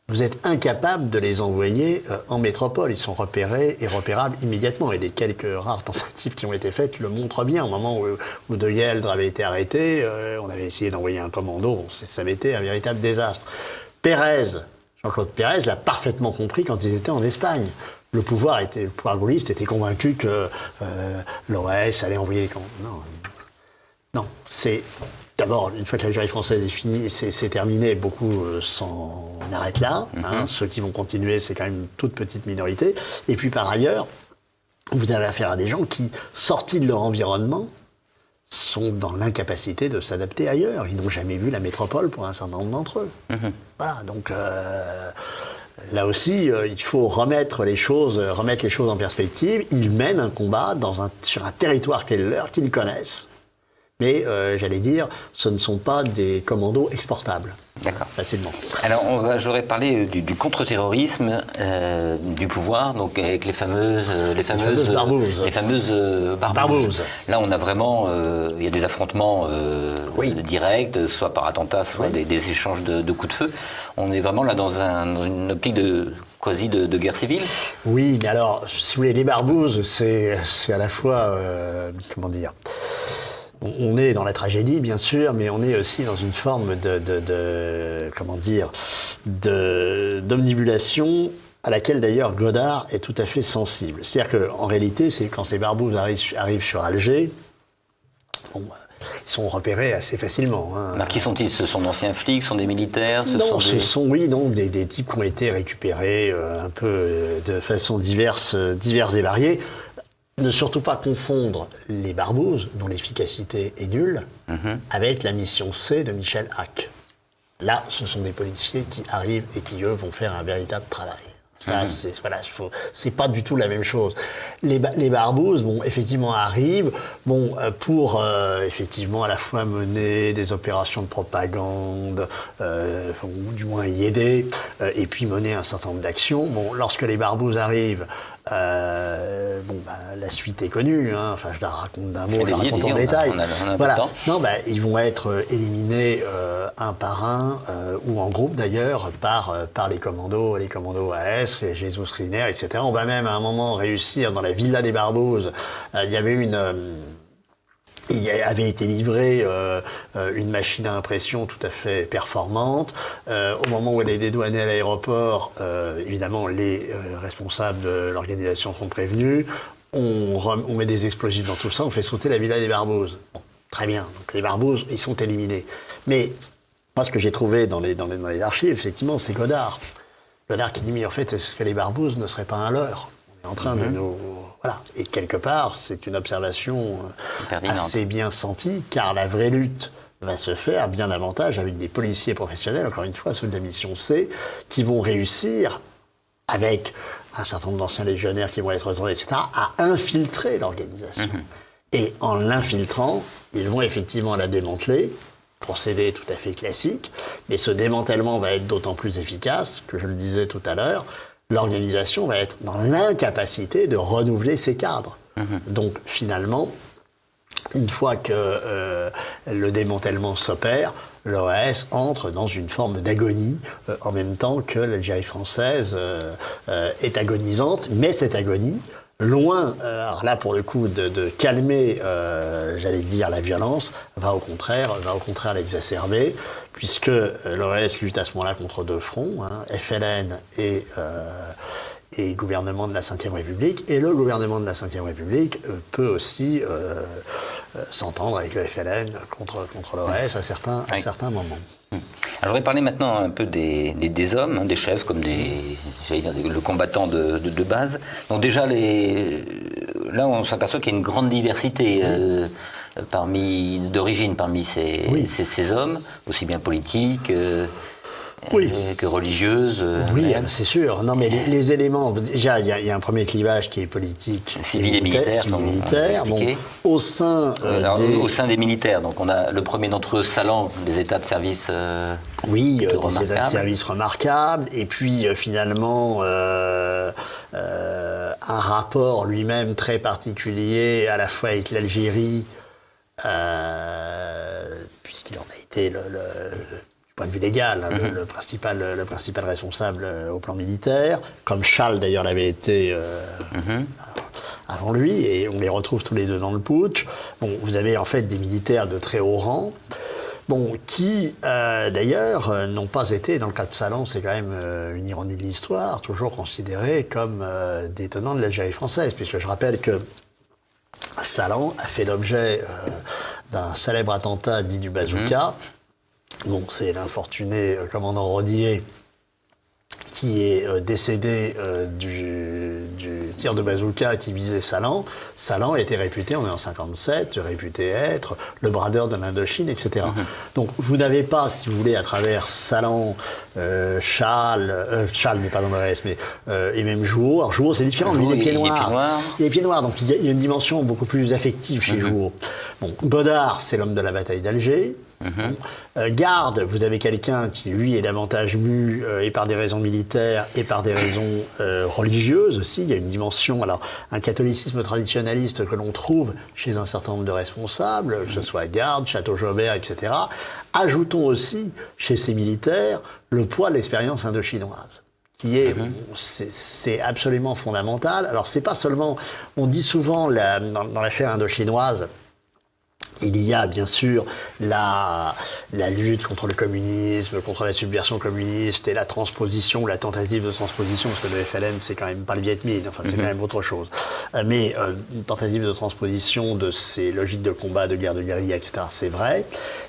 Vous êtes incapable de les envoyer en métropole. Ils sont repérés et repérables immédiatement. Et les quelques rares tentatives qui ont été faites le montrent bien. Au moment où De Gueldre avait été arrêté, on avait essayé d'envoyer un commando. Bon, ça avait été un véritable désastre. Jean-Claude Pérez l'a parfaitement compris quand ils étaient en Espagne. Le pouvoir gaulliste était convaincu que l'OAS allait envoyer les commandos. Non, c'est... D'abord, une fois que l'Algérie française est finie, c'est terminé, beaucoup s'en arrêtent là. Ceux qui vont continuer, c'est quand même une toute petite minorité. Et puis par ailleurs, vous avez affaire à des gens qui, sortis de leur environnement, sont dans l'incapacité de s'adapter ailleurs. Ils n'ont jamais vu la métropole pour un certain nombre d'entre eux. Voilà, donc là aussi, il faut remettre les choses en perspective. Ils mènent un combat sur un territoire qu'est le leur, qu'ils connaissent. Mais, j'allais dire, ce ne sont pas des commandos exportables. D'accord. Facilement. Alors, j'aurais parlé du contre-terrorisme du pouvoir, donc avec les fameuses barbouzes. Là, on a vraiment, il y a des affrontements directs, soit par attentat, soit des échanges de coups de feu. On est vraiment là dans une optique quasi de guerre civile. Oui, mais alors, si vous voulez, les barbouzes, c'est à la fois, comment dire. On est dans la tragédie, bien sûr, mais on est aussi dans une forme d'omnibulation à laquelle, d'ailleurs, Godard est tout à fait sensible. C'est-à-dire qu'en réalité, c'est quand ces barbouzes arrivent sur Alger, ils sont repérés assez facilement. Alors, qui sont-ils? Ce sont d'anciens flics, ce sont des militaires? Ce sont des types qui ont été récupérés un peu de façon diverse et variée. Ne surtout pas confondre les barbouzes, dont l'efficacité est nulle, avec la mission C de Michel Hack. Là, ce sont des policiers qui arrivent et qui, eux, vont faire un véritable travail. Ça, c'est pas du tout la même chose. Les barbouzes, effectivement, arrivent, pour, effectivement, à la fois mener des opérations de propagande, ou du moins y aider, et puis mener un certain nombre d'actions. Lorsque les barbouzes arrivent, la suite est connue, je la raconte d'un mot, je la raconte en détail. Voilà. Non, ils vont être éliminés un par un, ou en groupe d'ailleurs, par les commandos AS, les Jesus Riner, etc. On va même à un moment réussir dans la villa des barbouzes. Il avait été livré une machine à impression tout à fait performante. Au moment où elle est dédouanée à l'aéroport, évidemment, les responsables de l'organisation sont prévenus. On met des explosifs dans tout ça, on fait sauter la villa des barbouzes. Bon, très bien, donc les barbouzes, ils sont éliminés. Mais moi, ce que j'ai trouvé dans les archives, effectivement, c'est Godard. Godard qui dit, mais en fait, est-ce que les barbouzes ne seraient pas un leurre? On est en train de nous... Voilà. Et quelque part, c'est une observation assez bien sentie, car la vraie lutte va se faire bien davantage avec des policiers professionnels, encore une fois, ceux de la mission C, qui vont réussir, avec un certain nombre d'anciens légionnaires qui vont être retournés, etc., à infiltrer l'organisation. Et en l'infiltrant, ils vont effectivement la démanteler, procédé tout à fait classique, mais ce démantèlement va être d'autant plus efficace que, je le disais tout à l'heure, l'organisation va être dans l'incapacité de renouveler ses cadres. Donc finalement, une fois que le démantèlement s'opère, l'OAS entre dans une forme d'agonie, en même temps que l'Algérie française est agonisante, mais cette agonie, loin, alors là pour le coup, de calmer, j'allais dire, la violence, va au contraire l'exacerber, puisque l'OAS lutte à ce moment-là contre deux fronts, FLN et gouvernement de la Ve République, et le gouvernement de la Ve République peut aussi s'entendre avec le FLN contre l'OAS à certains moments. Alors, je voudrais parler maintenant un peu des hommes, des chefs, comme le combattant de base. Donc déjà, là, on s'aperçoit qu'il y a une grande diversité d'origine parmi ces hommes, aussi bien politiques. que religieuse. Oui, c'est sûr. Non, mais les éléments... Déjà, il y a un premier clivage qui est politique. Civil et militaire. Bon, au sein au sein des militaires, donc on a le premier d'entre eux, Salan, des états de service des états de service remarquables. Et puis, finalement, un rapport lui-même très particulier, à la fois avec l'Algérie, puisqu'il en a été du point de vue légal, le principal responsable au plan militaire, comme Charles d'ailleurs l'avait été avant lui, et on les retrouve tous les deux dans le putsch. Bon, vous avez en fait des militaires de très haut rang, qui d'ailleurs n'ont pas été, dans le cas de Salan, c'est quand même une ironie de l'histoire, toujours considérés comme des tenants de l'Algérie française, puisque je rappelle que Salan a fait l'objet d'un célèbre attentat dit du bazooka. Donc c'est l'infortuné commandant Rodier qui est décédé du tir de bazooka qui visait Salan. Salan était réputé, on est en 57, réputé être le bradeur de l'Indochine, etc. Donc vous n'avez pas, si vous voulez, à travers Salan, Charles n'est pas dans le reste, mais et même Jouhaud. Alors Jouhaud c'est différent, mais il est pieds noirs. Il est pieds noirs, donc il y a une dimension beaucoup plus affective chez Jouhaud. Bon, Godard, c'est l'homme de la bataille d'Alger. Garde, vous avez quelqu'un qui, lui, est davantage mu et par des raisons militaires et par des raisons religieuses aussi. Il y a une dimension, alors, un catholicisme traditionnaliste que l'on trouve chez un certain nombre de responsables, que ce soit Garde, Château-Jobert, etc. Ajoutons aussi, chez ces militaires, le poids de l'expérience indochinoise, qui est, c'est absolument fondamental. Alors, c'est pas seulement, on dit souvent, dans l'affaire indochinoise, il y a bien sûr la lutte contre le communisme, contre la subversion communiste et la transposition, la tentative de transposition, parce que le FLN c'est quand même pas le Viet Minh, enfin c'est quand même autre chose. Mais une tentative de transposition de ces logiques de combat, de guerre de guérilla, etc. C'est vrai.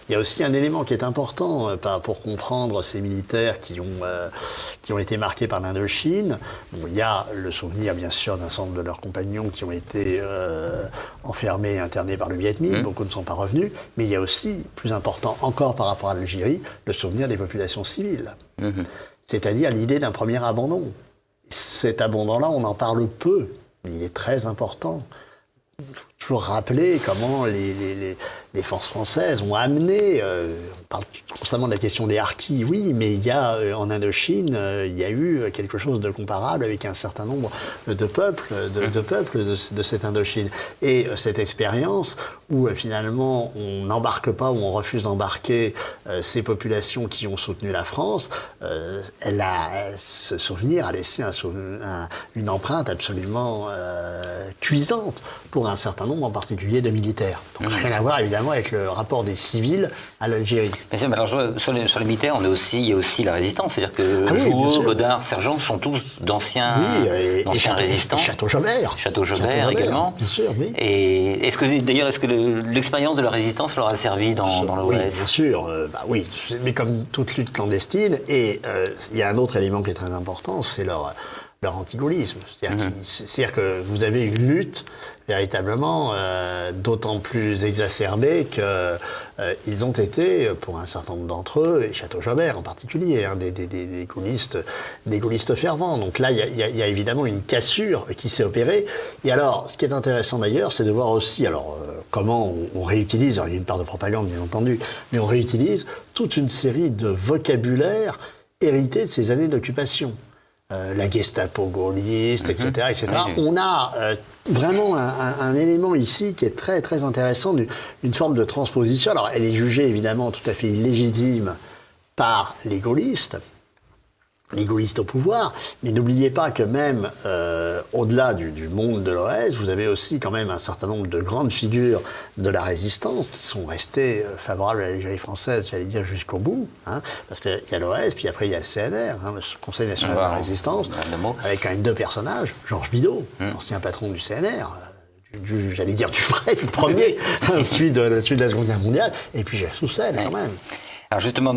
Il y a aussi un élément qui est important pour comprendre ces militaires qui ont été marqués par l'Indochine. Bon, il y a le souvenir bien sûr d'un certain nombre de leurs compagnons qui ont été enfermés et internés par le Viet Minh. Beaucoup ne sont pas revenus, mais il y a aussi, plus important encore par rapport à l'Algérie, le souvenir des populations civiles. C'est-à-dire l'idée d'un premier abandon. Cet abandon-là, on en parle peu, mais il est très important. Il faut toujours rappeler comment les forces françaises ont amené, on parle constamment de la question des harkis, oui, mais il y a en Indochine, il y a eu quelque chose de comparable avec un certain nombre de peuples, de cette Indochine. Et cette expérience où finalement on n'embarque pas ou on refuse d'embarquer ces populations qui ont soutenu la France, ce souvenir a laissé une empreinte absolument cuisante pour un certain nombre en particulier de militaires. Donc rien à voir évidemment avec le rapport des civils à l'Algérie. Mais alors sur les militaires, il y a aussi la résistance, c'est-à-dire que Jouhaud, Godard, Sergent sont tous d'anciens résistants. Château-Jobert également. Bien sûr, oui. Et est-ce que l'expérience de la résistance leur a servi dans l'OS? Oui, bien sûr. Oui, mais comme toute lutte clandestine. Et il y a un autre élément qui est très important, c'est leur antigaullisme. C'est-à-dire que vous avez une lutte véritablement d'autant plus exacerbée qu'ils ont été, pour un certain nombre d'entre eux, et Château-Jobert en particulier, des gaullistes fervents. Donc là, il y a évidemment une cassure qui s'est opérée. Et alors, ce qui est intéressant d'ailleurs, c'est de voir aussi comment on réutilise, alors il y a une part de propagande bien entendu, mais on réutilise toute une série de vocabulaires hérités de ces années d'occupation. La Gestapo gaulliste, etc., etc. On a vraiment un élément ici qui est très, très intéressant, une forme de transposition. Alors, elle est jugée évidemment tout à fait illégitime par les gaullistes au pouvoir, mais n'oubliez pas que même au-delà du monde de l'OS, vous avez aussi quand même un certain nombre de grandes figures de la résistance qui sont restées favorables à l'Algérie française, j'allais dire jusqu'au bout, parce qu'il y a l'OS, puis après il y a le CNR, le Conseil national de la résistance, avec quand même deux personnages, Georges Bidault, ancien patron du CNR, j'allais dire du vrai, du premier, celui de la Seconde Guerre mondiale, et puis Jacques Soussel quand même. Alors justement,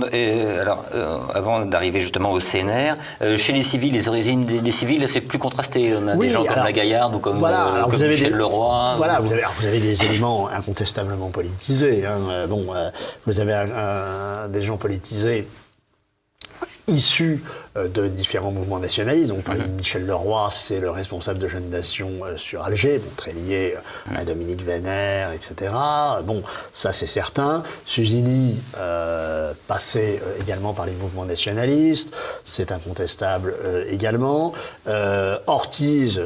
avant d'arriver justement au CNR, chez les civils, les origines des civils, c'est plus contrasté. On a des gens comme la Gaillarde ou comme Michel Leroy. Voilà, vous avez des éléments incontestablement politisés. Vous avez des gens politisés issus de différents mouvements nationalistes. Donc, par exemple, Michel Leroy, c'est le responsable de Jeunes Nations sur Alger, bon, très lié à Dominique Vénère, etc. Bon, ça c'est certain. Suzini passait également par les mouvements nationalistes, c'est incontestable également. Ortiz,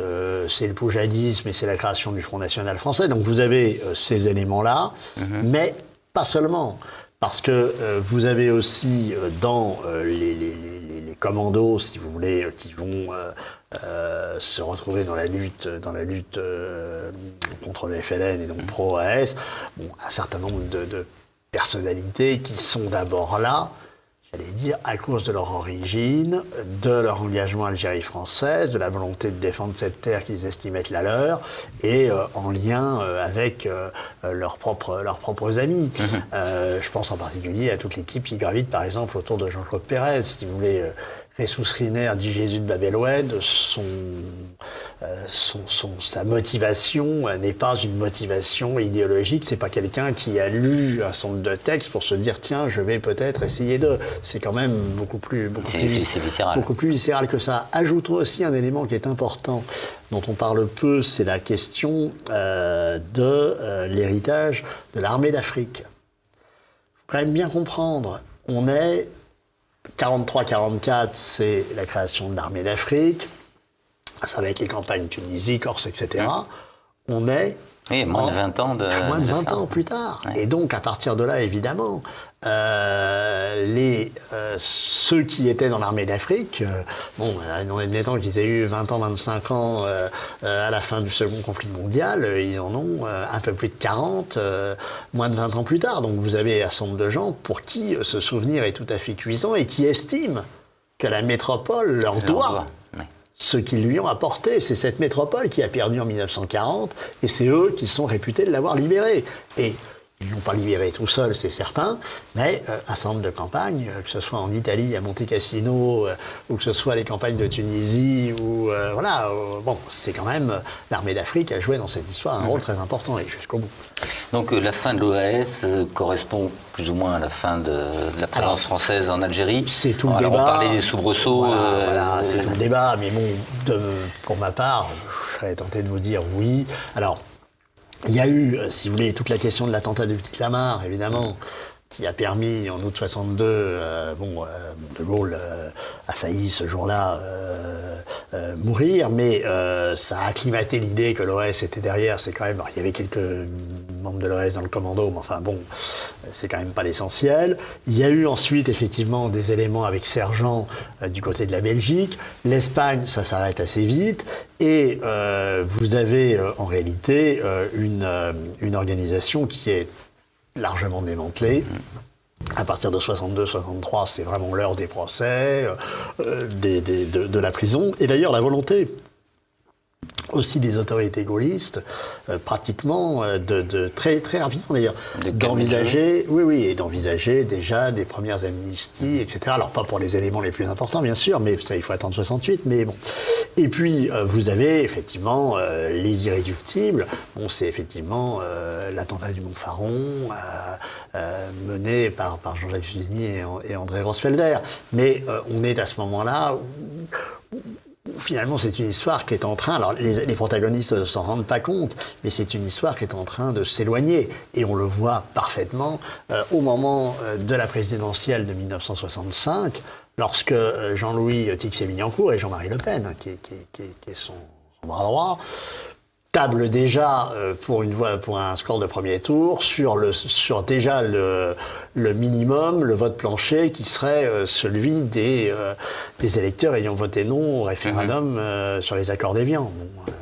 c'est le poujadisme et c'est la création du Front National français. Donc vous avez ces éléments-là, mais pas seulement. Parce que vous avez aussi dans les commandos, si vous voulez, qui vont se retrouver dans la lutte contre le FLN et donc pro-AS, bon, un certain nombre de personnalités qui sont d'abord là, j'allais dire, à cause de leur origine, de leur engagement à l'Algérie française, de la volonté de défendre cette terre qu'ils estimaient être la leur, et en lien avec leurs propres amis. Je pense en particulier à toute l'équipe qui gravite, par exemple, autour de Jean-Claude Pérez. Si vous voulez, Jesus Riner dit Jésus de Babel-Oued, sa motivation n'est pas une motivation idéologique, c'est pas quelqu'un qui a lu un certain nombre de textes pour se dire tiens, je vais peut-être essayer de. C'est quand même beaucoup plus viscéral que ça. Ajoutons aussi un élément qui est important, dont on parle peu, c'est la question de l'héritage de l'armée d'Afrique. Il faut quand même bien comprendre, on est 43-44, c'est la création de l'armée d'Afrique. Ça va être les campagnes Tunisie, Corse, etc. On est... Oui, moins de 20 ans moins de 20 ans plus tard. Ouais. Et donc, à partir de là, évidemment, ceux qui étaient dans l'armée d'Afrique, en admettant qu'ils aient eu 20 ans, 25 ans à la fin du second conflit mondial, ils en ont un peu plus de 40, moins de 20 ans plus tard. Donc, vous avez un certain nombre de gens pour qui ce souvenir est tout à fait cuisant et qui estiment que la métropole leur doit ce qu'ils lui ont apporté. C'est cette métropole qui a perdu en 1940 et c'est eux qui sont réputés de l'avoir libérée. Et ils ne l'ont pas libérée tout seuls, c'est certain, mais un certain nombre de campagnes, que ce soit en Italie, à Monte Cassino, ou que ce soit les campagnes de Tunisie, ou bon, c'est quand même l'armée d'Afrique a joué dans cette histoire un rôle très important et jusqu'au bout. Donc la fin de l'OAS correspond plus ou moins à la fin de la présence française en Algérie. C'est tout le débat. On parlait des soubresauts. C'est tout le débat, mais bon, pour ma part, je serais tenté de vous dire oui. Alors, il y a eu, si vous voulez, toute la question de l'attentat de Petit Clamart, évidemment, qui a permis, en août 62, De Gaulle a failli ce jour-là mourir, mais ça a acclimaté l'idée que l'OAS était derrière. C'est quand même, il y avait quelques membres de l'OAS dans le commando, mais enfin bon, c'est quand même pas l'essentiel. Il y a eu ensuite, effectivement, des éléments avec Sergent du côté de la Belgique. L'Espagne, ça s'arrête assez vite. Et vous avez en réalité une organisation qui est largement démantelée. À partir de 62-63, c'est vraiment l'heure des procès, de la prison. Et d'ailleurs, la volonté aussi des autorités gaullistes, pratiquement très très rapidement d'ailleurs, d'envisager déjà des premières amnisties, etc. Alors pas pour les éléments les plus importants bien sûr, mais ça il faut attendre 68, mais bon. Et puis vous avez effectivement les irréductibles. Bon, c'est effectivement l'attentat du Montfaron mené par Jean-Jacques Suzini et André Roosfelder. Mais on est à ce moment-là où finalement, c'est une histoire qui est en train... Alors, les protagonistes ne s'en rendent pas compte, mais c'est une histoire qui est en train de s'éloigner. Et on le voit parfaitement au moment de la présidentielle de 1965, lorsque Jean-Louis Tixier-Mignancourt et Jean-Marie Le Pen, qui est son bras droit, table déjà pour un score de premier tour sur déjà le minimum, le vote plancher qui serait celui des électeurs ayant voté non au référendum sur les accords d'Évian. Bon,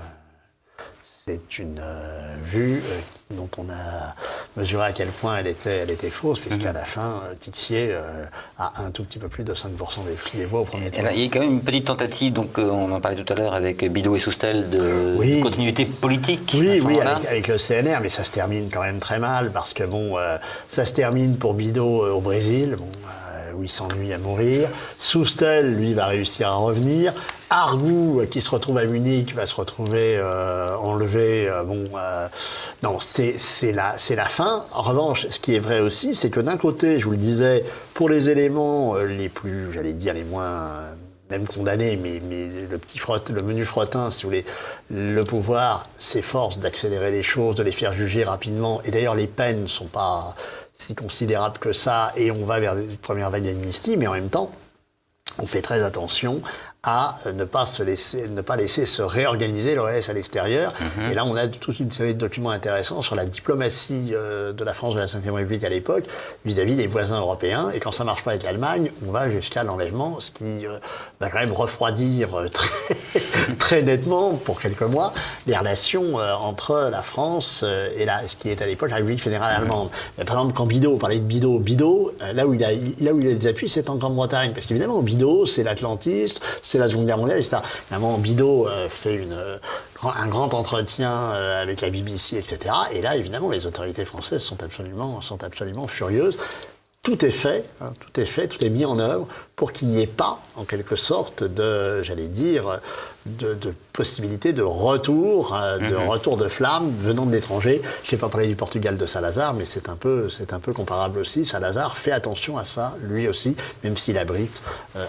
c'est une vue dont on a mesuré à quel point elle était fausse, puisqu'à la fin, Tixier a un tout petit peu plus de 5% des voix au premier tour. Il y a quand même une petite tentative, donc on en parlait tout à l'heure avec Bidault et Soustelle, de continuité politique. Oui, avec le CNR, mais ça se termine quand même très mal, parce que bon, ça se termine pour Bidault au Brésil, bon, où où il s'ennuie à mourir. Soustelle, lui, va réussir à revenir. Argout, qui se retrouve à Munich, va se retrouver enlevé. Non, c'est la fin. En revanche, ce qui est vrai aussi, c'est que d'un côté, je vous le disais, pour les éléments les plus, j'allais dire, les moins même condamnés, mais le menu frottin, si vous voulez, le pouvoir s'efforce d'accélérer les choses, de les faire juger rapidement. Et d'ailleurs, les peines ne sont pas si considérables que ça, et on va vers une première vague d'amnistie, mais en même temps, on fait très attention à ne pas laisser se réorganiser l'OAS à l'extérieur. Et là, on a toute une série de documents intéressants sur la diplomatie de la France de la Ve République à l'époque vis-à-vis des voisins européens. Et quand ça marche pas avec l'Allemagne, on va jusqu'à l'enlèvement, ce qui va quand même refroidir très nettement, pour quelques mois, les relations entre la France et ce qui est à l'époque la République fédérale allemande. Par exemple, quand Bidault, on parlait de Bidault, là où il a des appuis, c'est en Grande-Bretagne. Parce qu'évidemment, Bidault, c'est l'atlantiste, c'est la Seconde Guerre mondiale, etc. Évidemment, Bidault fait un grand entretien avec la BBC, etc. Et là, évidemment, les autorités françaises sont absolument furieuses. Tout est fait, tout est mis en œuvre pour qu'il n'y ait pas, en quelque sorte, de possibilité de retour de flamme venant de l'étranger. Je n'ai pas parlé du Portugal de Salazar, mais c'est un peu comparable aussi. Salazar fait attention à ça, lui aussi, même s'il abrite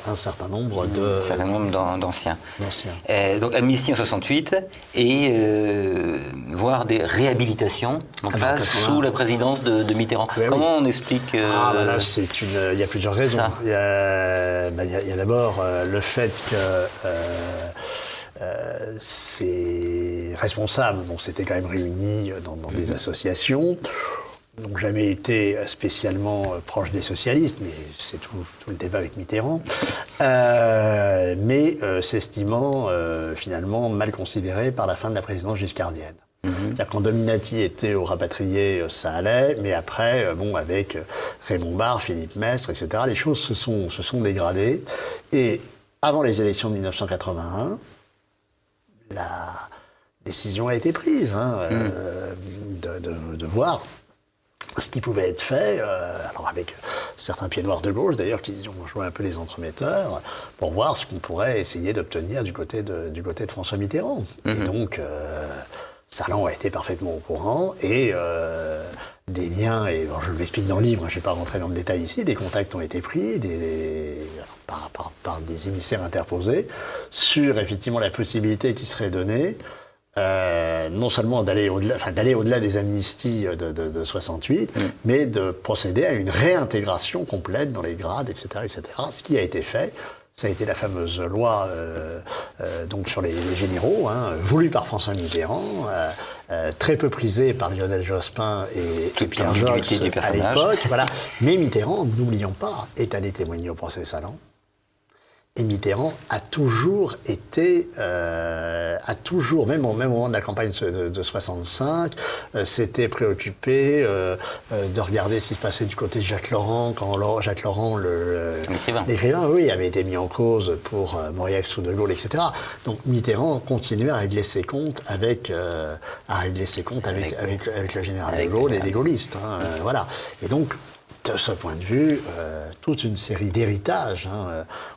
un certain nombre d'anciens. Donc amnistie en 68 et voire des réhabilitations en place sous la présidence de Mitterrand. Comment on explique là, il y a plusieurs raisons. Il y a d'abord le fait que ces responsables s'étaient quand même réunis dans des associations, n'ont jamais été spécialement proches des socialistes, mais c'est tout le débat avec Mitterrand, mais s'estimant finalement mal considérés par la fin de la présidence giscardienne. C'est-à-dire quand Dominati était au rapatrié, ça allait, mais après, avec Raymond Barre, Philippe Mestre, etc., les choses se sont dégradées. Et avant les élections de 1981, la décision a été prise de voir ce qui pouvait être fait, alors avec certains pieds noirs de gauche d'ailleurs qui ont joué un peu les entremetteurs, pour voir ce qu'on pourrait essayer d'obtenir du côté de François Mitterrand. Et donc, Salan a été parfaitement au courant et des liens, et je l'explique dans le livre, je ne vais pas rentrer dans le détail ici, des contacts ont été pris par des émissaires interposés sur effectivement la possibilité qui serait donnée non seulement d'aller au-delà des amnisties de 68, mais de procéder à une réintégration complète dans les grades, etc., ce qui a été fait. Ça a été la fameuse loi donc sur les généraux, voulue par François Mitterrand, très peu prisée par Lionel Jospin et Pierre Joxe à l'époque. Voilà. Mais Mitterrand, n'oublions pas, est allé témoigner au procès Salan. Et Mitterrand a toujours été, même au moment de la campagne de 65, s'était préoccupé de regarder ce qui se passait du côté de Jacques Laurent, quand Jacques Laurent, l'écrivain, avait été mis en cause pour Mauriac ou De Gaulle, etc. Donc Mitterrand continuait à régler ses comptes avec le général De Gaulle et les gaullistes. Voilà. Et donc, de ce point de vue, toute une série d'héritages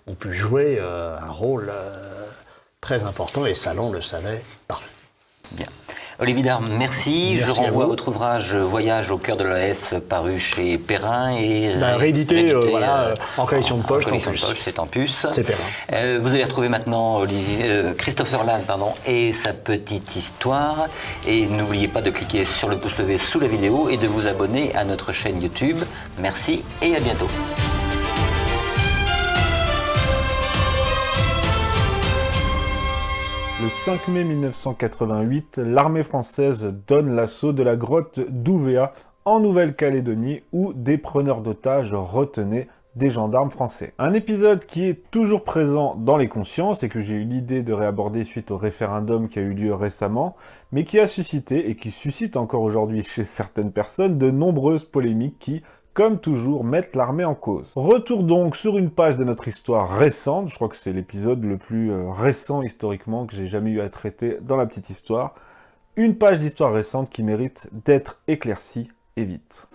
ont pu jouer un rôle très important, et Salan le savait parfaitement. Bien. Olivier Darme, merci. Je renvoie à votre ouvrage Voyage au cœur de l'OAS, paru chez Perrin et réédité en collection de poche, c'est en puce. C'est Perrin. Vous allez retrouver maintenant Christopher Lannes et sa petite histoire. Et n'oubliez pas de cliquer sur le pouce levé sous la vidéo et de vous abonner à notre chaîne YouTube. Merci et à bientôt. Le 5 mai 1988, l'armée française donne l'assaut de la grotte d'Ouvéa en Nouvelle-Calédonie où des preneurs d'otages retenaient des gendarmes français. Un épisode qui est toujours présent dans les consciences et que j'ai eu l'idée de réaborder suite au référendum qui a eu lieu récemment, mais qui a suscité et qui suscite encore aujourd'hui chez certaines personnes de nombreuses polémiques qui, comme toujours, mettent l'armée en cause. Retour donc sur une page de notre histoire récente, je crois que c'est l'épisode le plus récent historiquement que j'ai jamais eu à traiter dans la petite histoire. Une page d'histoire récente qui mérite d'être éclaircie et vite.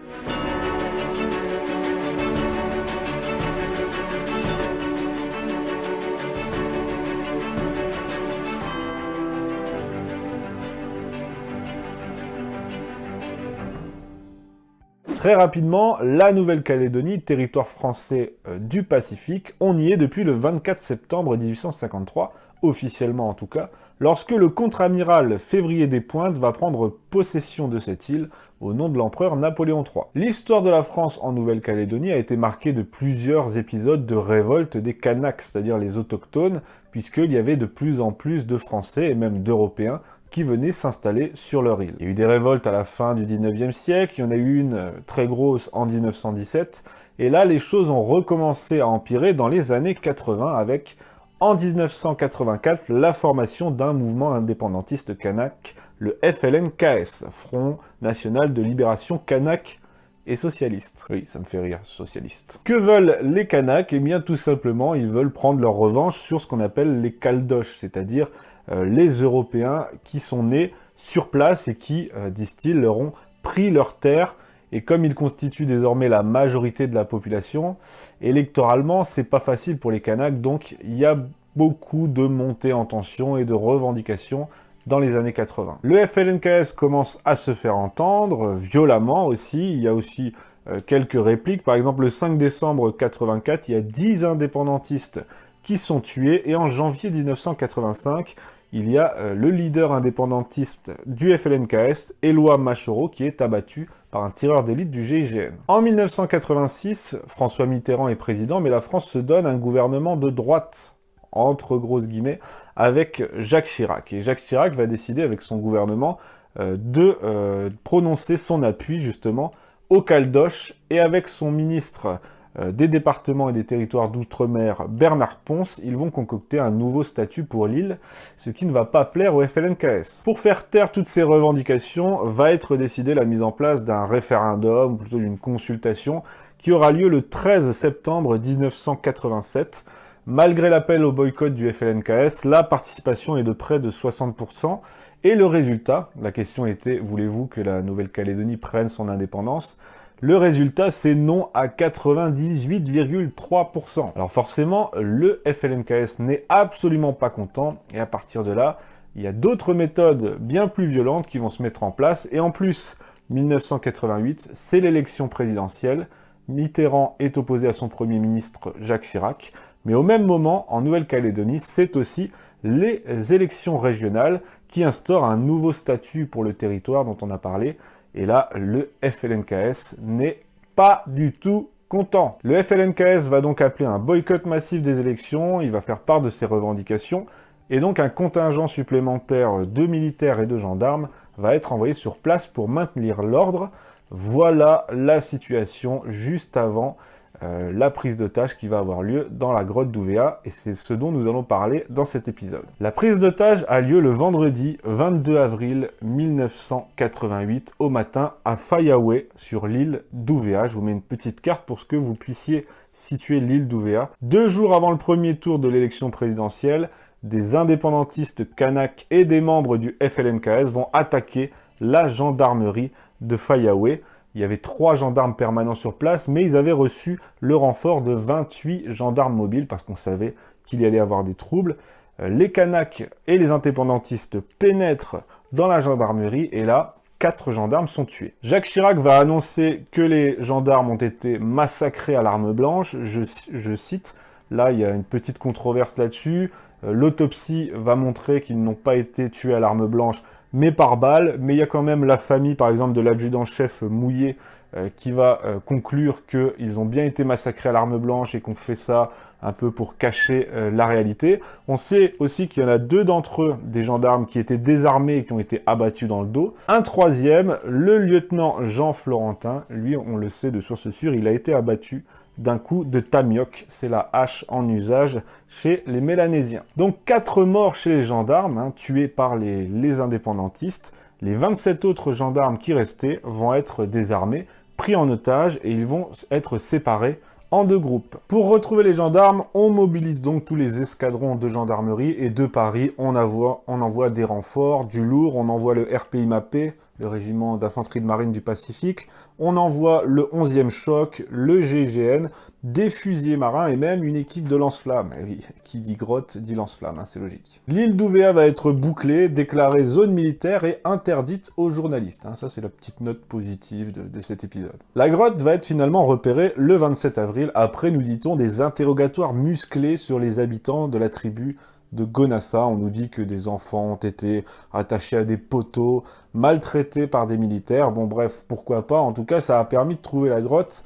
Très rapidement, la Nouvelle-Calédonie, territoire français du Pacifique, on y est depuis le 24 septembre 1853, officiellement en tout cas, lorsque le contre-amiral Février des Pointes va prendre possession de cette île au nom de l'empereur Napoléon III. L'histoire de la France en Nouvelle-Calédonie a été marquée de plusieurs épisodes de révolte des Kanaks, c'est-à-dire les autochtones, puisqu'il y avait de plus en plus de Français et même d'Européens qui venaient s'installer sur leur île. Il y a eu des révoltes à la fin du 19e siècle, il y en a eu une très grosse en 1917, et là les choses ont recommencé à empirer dans les années 80 avec, en 1984, la formation d'un mouvement indépendantiste kanak, le FLNKS, Front National de Libération Kanak et Socialiste. Oui, ça me fait rire, socialiste. Que veulent les Kanaks? Eh bien, tout simplement, ils veulent prendre leur revanche sur ce qu'on appelle les Caldoches, c'est-à-dire les Européens qui sont nés sur place et qui, disent-ils, leur ont pris leurs terres. Et comme ils constituent désormais la majorité de la population, électoralement, c'est pas facile pour les Kanaks, donc il y a beaucoup de montées en tension et de revendications dans les années 80. Le FLNKS commence à se faire entendre, violemment aussi, il y a aussi quelques répliques. Par exemple, le 5 décembre 84, il y a 10 indépendantistes qui sont tués, et en janvier 1985, il y a le leader indépendantiste du FLNKS, Éloi Machoro, qui est abattu par un tireur d'élite du GIGN. En 1986, François Mitterrand est président, mais la France se donne un gouvernement de droite, entre grosses guillemets, avec Jacques Chirac. Et Jacques Chirac va décider avec son gouvernement de prononcer son appui justement aux Caldoches, et avec son ministre des départements et des territoires d'outre-mer, Bernard Ponce, ils vont concocter un nouveau statut pour l'île, ce qui ne va pas plaire au FLNKS. Pour faire taire toutes ces revendications, va être décidée la mise en place d'un référendum, ou plutôt d'une consultation, qui aura lieu le 13 septembre 1987. Malgré l'appel au boycott du FLNKS, la participation est de près de 60%, et le résultat, la question était, voulez-vous que la Nouvelle-Calédonie prenne son indépendance ? Le résultat, c'est non à 98,3%. Alors forcément, le FLNKS n'est absolument pas content, et à partir de là, il y a d'autres méthodes bien plus violentes qui vont se mettre en place, et en plus, 1988, c'est l'élection présidentielle. Mitterrand est opposé à son Premier ministre Jacques Chirac, mais au même moment, en Nouvelle-Calédonie, c'est aussi les élections régionales qui instaurent un nouveau statut pour le territoire dont on a parlé, et là, le FLNKS n'est pas du tout content. Le FLNKS va donc appeler un boycott massif des élections, il va faire part de ses revendications, et donc un contingent supplémentaire de militaires et de gendarmes va être envoyé sur place pour maintenir l'ordre. Voilà la situation juste avant la prise d'otage qui va avoir lieu dans la grotte d'Ouvéa, et c'est ce dont nous allons parler dans cet épisode. La prise d'otage a lieu le vendredi 22 avril 1988 au matin à Fayaoué, sur l'île d'Ouvéa. Je vous mets une petite carte pour que vous puissiez situer l'île d'Ouvéa. 2 jours avant le premier tour de l'élection présidentielle, des indépendantistes kanaks et des membres du FLNKS vont attaquer la gendarmerie de Fayaoué. Il y avait 3 gendarmes permanents sur place, mais ils avaient reçu le renfort de 28 gendarmes mobiles parce qu'on savait qu'il y allait avoir des troubles. Les Kanaks et les indépendantistes pénètrent dans la gendarmerie et là, 4 gendarmes sont tués. Jacques Chirac va annoncer que les gendarmes ont été massacrés à l'arme blanche. Je cite, là il y a une petite controverse là-dessus. L'autopsie va montrer qu'ils n'ont pas été tués à l'arme blanche, mais par balle. Mais il y a quand même la famille, par exemple, de l'adjudant-chef Mouillet, qui va conclure qu'ils ont bien été massacrés à l'arme blanche et qu'on fait ça un peu pour cacher la réalité. On sait aussi qu'il y en a 2 d'entre eux, des gendarmes, qui étaient désarmés et qui ont été abattus dans le dos. Un troisième, le lieutenant Jean Florentin, lui, on le sait de source sûre, il a été abattu d'un coup de tamioc, c'est la hache en usage chez les Mélanésiens. Donc 4 morts chez les gendarmes, tués par les indépendantistes. Les 27 autres gendarmes qui restaient vont être désarmés, pris en otage, et ils vont être séparés en 2 groupes. Pour retrouver les gendarmes, on mobilise donc tous les escadrons de gendarmerie, et de Paris, on envoie des renforts, du lourd, on envoie le RPI-MAP, le régiment d'infanterie de marine du Pacifique, on envoie le 11e choc, le GIGN, des fusiliers marins et même une équipe de lance-flammes. Et oui, qui dit grotte dit lance-flammes, hein, c'est logique. L'île d'Ouvéa va être bouclée, déclarée zone militaire et interdite aux journalistes. Hein. Ça, c'est la petite note positive de cet épisode. La grotte va être finalement repérée le 27 avril, après, nous dit-on, des interrogatoires musclés sur les habitants de la tribu de Gonassa. On nous dit que des enfants ont été attachés à des poteaux, maltraités par des militaires. Bon bref, pourquoi pas. En tout cas, ça a permis de trouver la grotte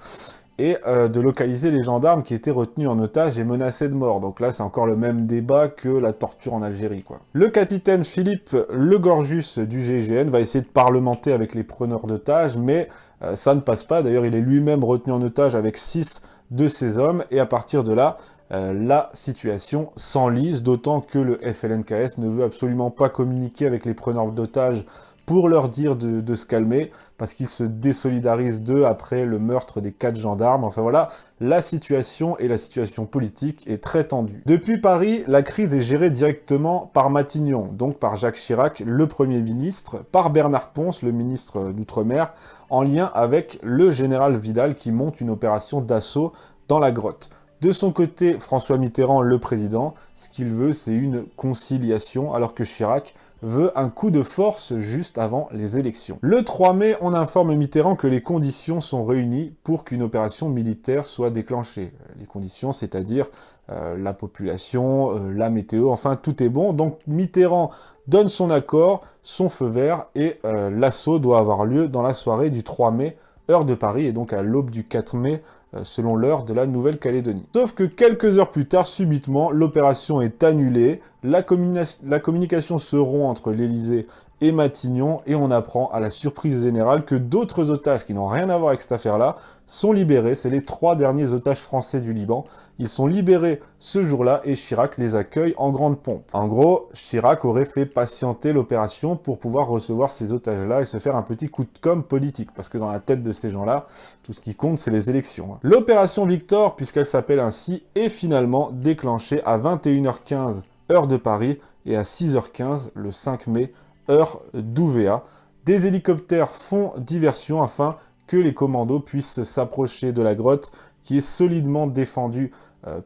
et de localiser les gendarmes qui étaient retenus en otage et menacés de mort. Donc là, c'est encore le même débat que la torture en Algérie, quoi. Le capitaine Philippe Legorjus du GIGN va essayer de parlementer avec les preneurs d'otages, mais ça ne passe pas. D'ailleurs, il est lui-même retenu en otage avec 6 de ses hommes, et à partir de là, la situation s'enlise, d'autant que le FLNKS ne veut absolument pas communiquer avec les preneurs d'otages pour leur dire de se calmer, parce qu'ils se désolidarisent d'eux après le meurtre des 4 gendarmes. Enfin voilà, la situation et la situation politique est très tendue. Depuis Paris, la crise est gérée directement par Matignon, donc par Jacques Chirac, le Premier ministre, par Bernard Pons, le ministre d'Outre-mer, en lien avec le général Vidal qui monte une opération d'assaut dans la grotte. De son côté, François Mitterrand, le président, ce qu'il veut, c'est une conciliation, alors que Chirac veut un coup de force juste avant les élections. Le 3 mai, on informe Mitterrand que les conditions sont réunies pour qu'une opération militaire soit déclenchée. Les conditions, c'est-à-dire la population, la météo, enfin tout est bon. Donc Mitterrand donne son accord, son feu vert, et l'assaut doit avoir lieu dans la soirée du 3 mai, heure de Paris, et donc à l'aube du 4 mai, selon l'heure de la Nouvelle-Calédonie. Sauf que quelques heures plus tard, subitement, l'opération est annulée, la communication se rompt entre l'Élysée et Matignon, et on apprend à la surprise générale que d'autres otages qui n'ont rien à voir avec cette affaire-là sont libérés. C'est les 3 derniers otages français du Liban. Ils sont libérés ce jour-là et Chirac les accueille en grande pompe. En gros, Chirac aurait fait patienter l'opération pour pouvoir recevoir ces otages-là et se faire un petit coup de com' politique, parce que dans la tête de ces gens-là, tout ce qui compte, c'est les élections. L'opération Victor, puisqu'elle s'appelle ainsi, est finalement déclenchée à 21h15, heure de Paris, et à 6h15, le 5 mai, heure d'Ouvéa. Des hélicoptères font diversion afin que les commandos puissent s'approcher de la grotte qui est solidement défendue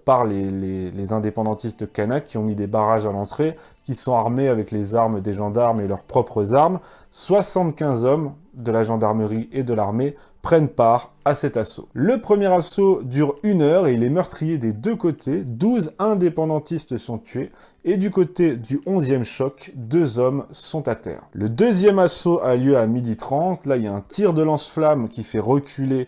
par les indépendantistes kanaks qui ont mis des barrages à l'entrée, qui sont armés avec les armes des gendarmes et leurs propres armes. 75 hommes de la gendarmerie et de l'armée prennent part à cet assaut. Le premier assaut dure 1 heure et il est meurtrier des deux côtés. 12 indépendantistes sont tués et du côté du 11e choc, 2 hommes sont à terre. Le deuxième assaut a lieu à 12h30. Là, il y a un tir de lance-flamme qui fait reculer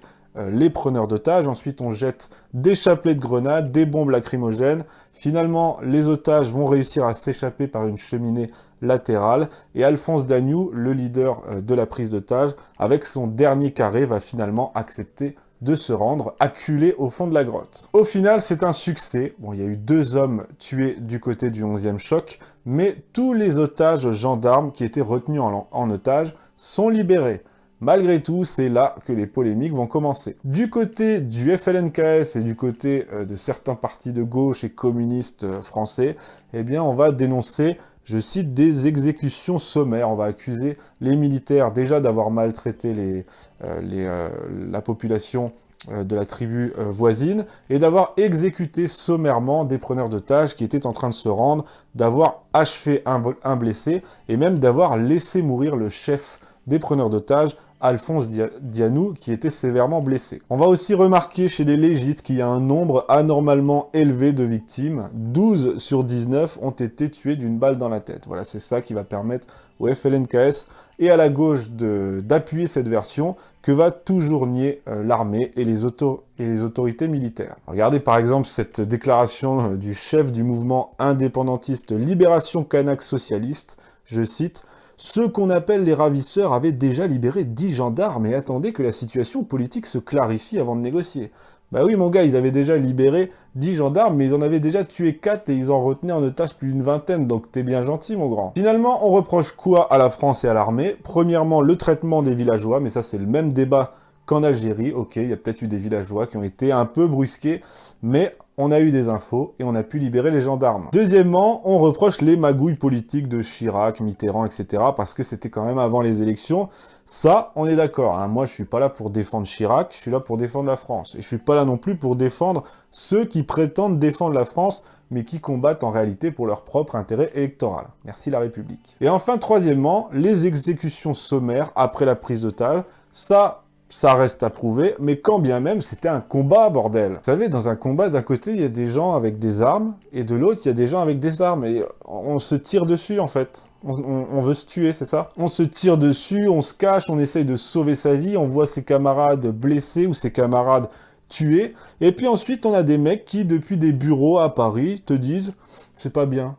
les preneurs d'otages. Ensuite, on jette des chapelets de grenades, des bombes lacrymogènes. Finalement, les otages vont réussir à s'échapper par une cheminée latérale. Et Alphonse Dagnoux, le leader de la prise d'otages, avec son dernier carré, va finalement accepter de se rendre, acculé au fond de la grotte. Au final, c'est un succès. Bon, il y a eu 2 hommes tués du côté du 11e choc, mais tous les otages gendarmes qui étaient retenus en otage sont libérés. Malgré tout, c'est là que les polémiques vont commencer. Du côté du FLNKS et du côté de certains partis de gauche et communistes français, eh bien, on va dénoncer, je cite, des exécutions sommaires. On va accuser les militaires déjà d'avoir maltraité la population de la tribu voisine et d'avoir exécuté sommairement des preneurs d'otages qui étaient en train de se rendre, d'avoir achevé un blessé et même d'avoir laissé mourir le chef des preneurs d'otages, Alphonse Dagnoux, qui était sévèrement blessé. On va aussi remarquer chez les légistes qu'il y a un nombre anormalement élevé de victimes. 12 sur 19 ont été tués d'une balle dans la tête. Voilà, c'est ça qui va permettre au FLNKS et à la gauche d'appuyer cette version que va toujours nier l'armée et les autorités militaires. Regardez par exemple cette déclaration du chef du mouvement indépendantiste Libération Kanak Socialiste, je cite: ceux qu'on appelle les ravisseurs avaient déjà libéré 10 gendarmes et attendaient que la situation politique se clarifie avant de négocier. Bah oui mon gars, ils avaient déjà libéré 10 gendarmes, mais ils en avaient déjà tué 4 et ils en retenaient en otage plus d'une vingtaine, donc t'es bien gentil mon grand. Finalement, on reproche quoi à la France et à l'armée? Premièrement, le traitement des villageois, mais ça c'est le même débat qu'en Algérie. Ok, il y a peut-être eu des villageois qui ont été un peu brusqués, mais on a eu des infos et on a pu libérer les gendarmes. Deuxièmement, on reproche les magouilles politiques de Chirac, Mitterrand, etc. parce que c'était quand même avant les élections. Ça, on est d'accord, hein. Moi, je suis pas là pour défendre Chirac, je suis là pour défendre la France. Et je suis pas là non plus pour défendre ceux qui prétendent défendre la France, mais qui combattent en réalité pour leur propre intérêt électoral. Merci la République. Et enfin, troisièmement, les exécutions sommaires après la prise d'otage. Ça reste à prouver, mais quand bien même, c'était un combat, bordel. Vous savez, dans un combat, d'un côté, il y a des gens avec des armes, et de l'autre, il y a des gens avec des armes, et on se tire dessus, en fait. On veut se tuer, c'est ça? On se tire dessus, on se cache, on essaye de sauver sa vie, on voit ses camarades blessés ou ses camarades tués, et puis ensuite, on a des mecs qui, depuis des bureaux à Paris, te disent « c'est pas bien ».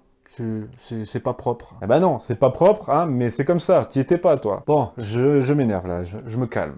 C'est pas propre. Eh ben non, c'est pas propre, hein, mais c'est comme ça, t'y étais pas, toi. Bon, je m'énerve, là, je me calme.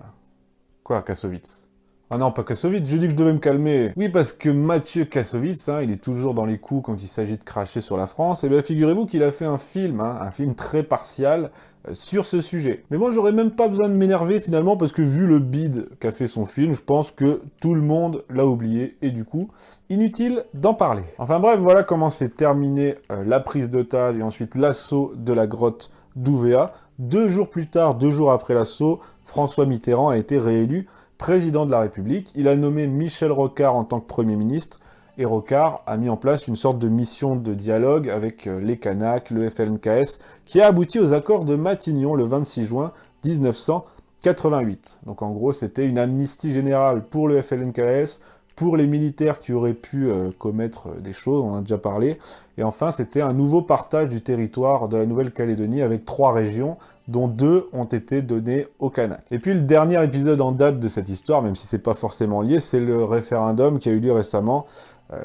Quoi, Kassovitz? Ah non, pas Kassovitz, j'ai dit que je devais me calmer. Oui, parce que Mathieu Kassovitz, hein, il est toujours dans les coups quand il s'agit de cracher sur la France. Et bien, figurez-vous qu'il a fait un film, hein, un film très partial sur ce sujet. Mais moi, j'aurais même pas besoin de m'énerver finalement, parce que vu le bide qu'a fait son film, je pense que tout le monde l'a oublié, et du coup, inutile d'en parler. Enfin bref, voilà comment s'est terminée la prise d'otage et ensuite l'assaut de la grotte d'Ouvéa. 2 jours plus tard, 2 jours après l'assaut, François Mitterrand a été réélu président de la République. Il a nommé Michel Rocard en tant que Premier ministre, et Rocard a mis en place une sorte de mission de dialogue avec les Kanaks, le FLNKS, qui a abouti aux accords de Matignon le 26 juin 1988. Donc en gros, c'était une amnistie générale pour le FLNKS, pour les militaires qui auraient pu commettre des choses, on en a déjà parlé. Et enfin, c'était un nouveau partage du territoire de la Nouvelle-Calédonie avec 3 régions, dont 2 ont été données aux Kanaks. Et puis le dernier épisode en date de cette histoire, même si c'est pas forcément lié, c'est le référendum qui a eu lieu récemment,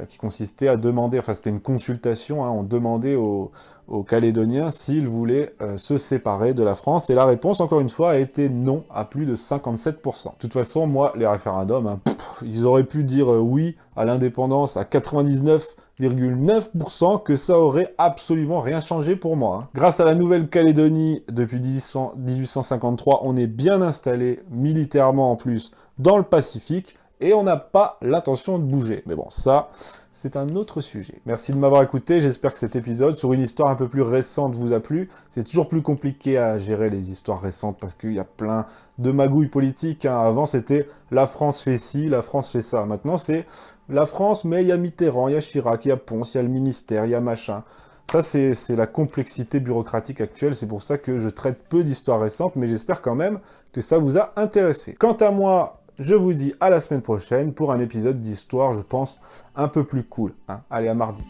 qui consistait à demander, enfin c'était une consultation, hein, on demandait aux Calédoniens s'ils voulaient se séparer de la France, et la réponse, encore une fois, a été non, à plus de 57%. De toute façon, moi, les référendums, hein, ils auraient pu dire oui à l'indépendance à 99,9%, que ça aurait absolument rien changé pour moi. Hein. Grâce à la Nouvelle-Calédonie, depuis 1853, on est bien installé, militairement en plus, dans le Pacifique, et on n'a pas l'intention de bouger. Mais bon, ça, c'est un autre sujet. Merci de m'avoir écouté, j'espère que cet épisode, sur une histoire un peu plus récente, vous a plu. C'est toujours plus compliqué à gérer les histoires récentes, parce qu'il y a plein de magouilles politiques. Hein. Avant, c'était la France fait ci, la France fait ça. Maintenant, c'est la France, mais il y a Mitterrand, il y a Chirac, il y a Ponce, il y a le ministère, il y a machin. Ça, c'est la complexité bureaucratique actuelle, c'est pour ça que je traite peu d'histoires récentes, mais j'espère quand même que ça vous a intéressé. Quant à moi, je vous dis à la semaine prochaine pour un épisode d'histoire, je pense, un peu plus cool. Hein. Allez, à mardi.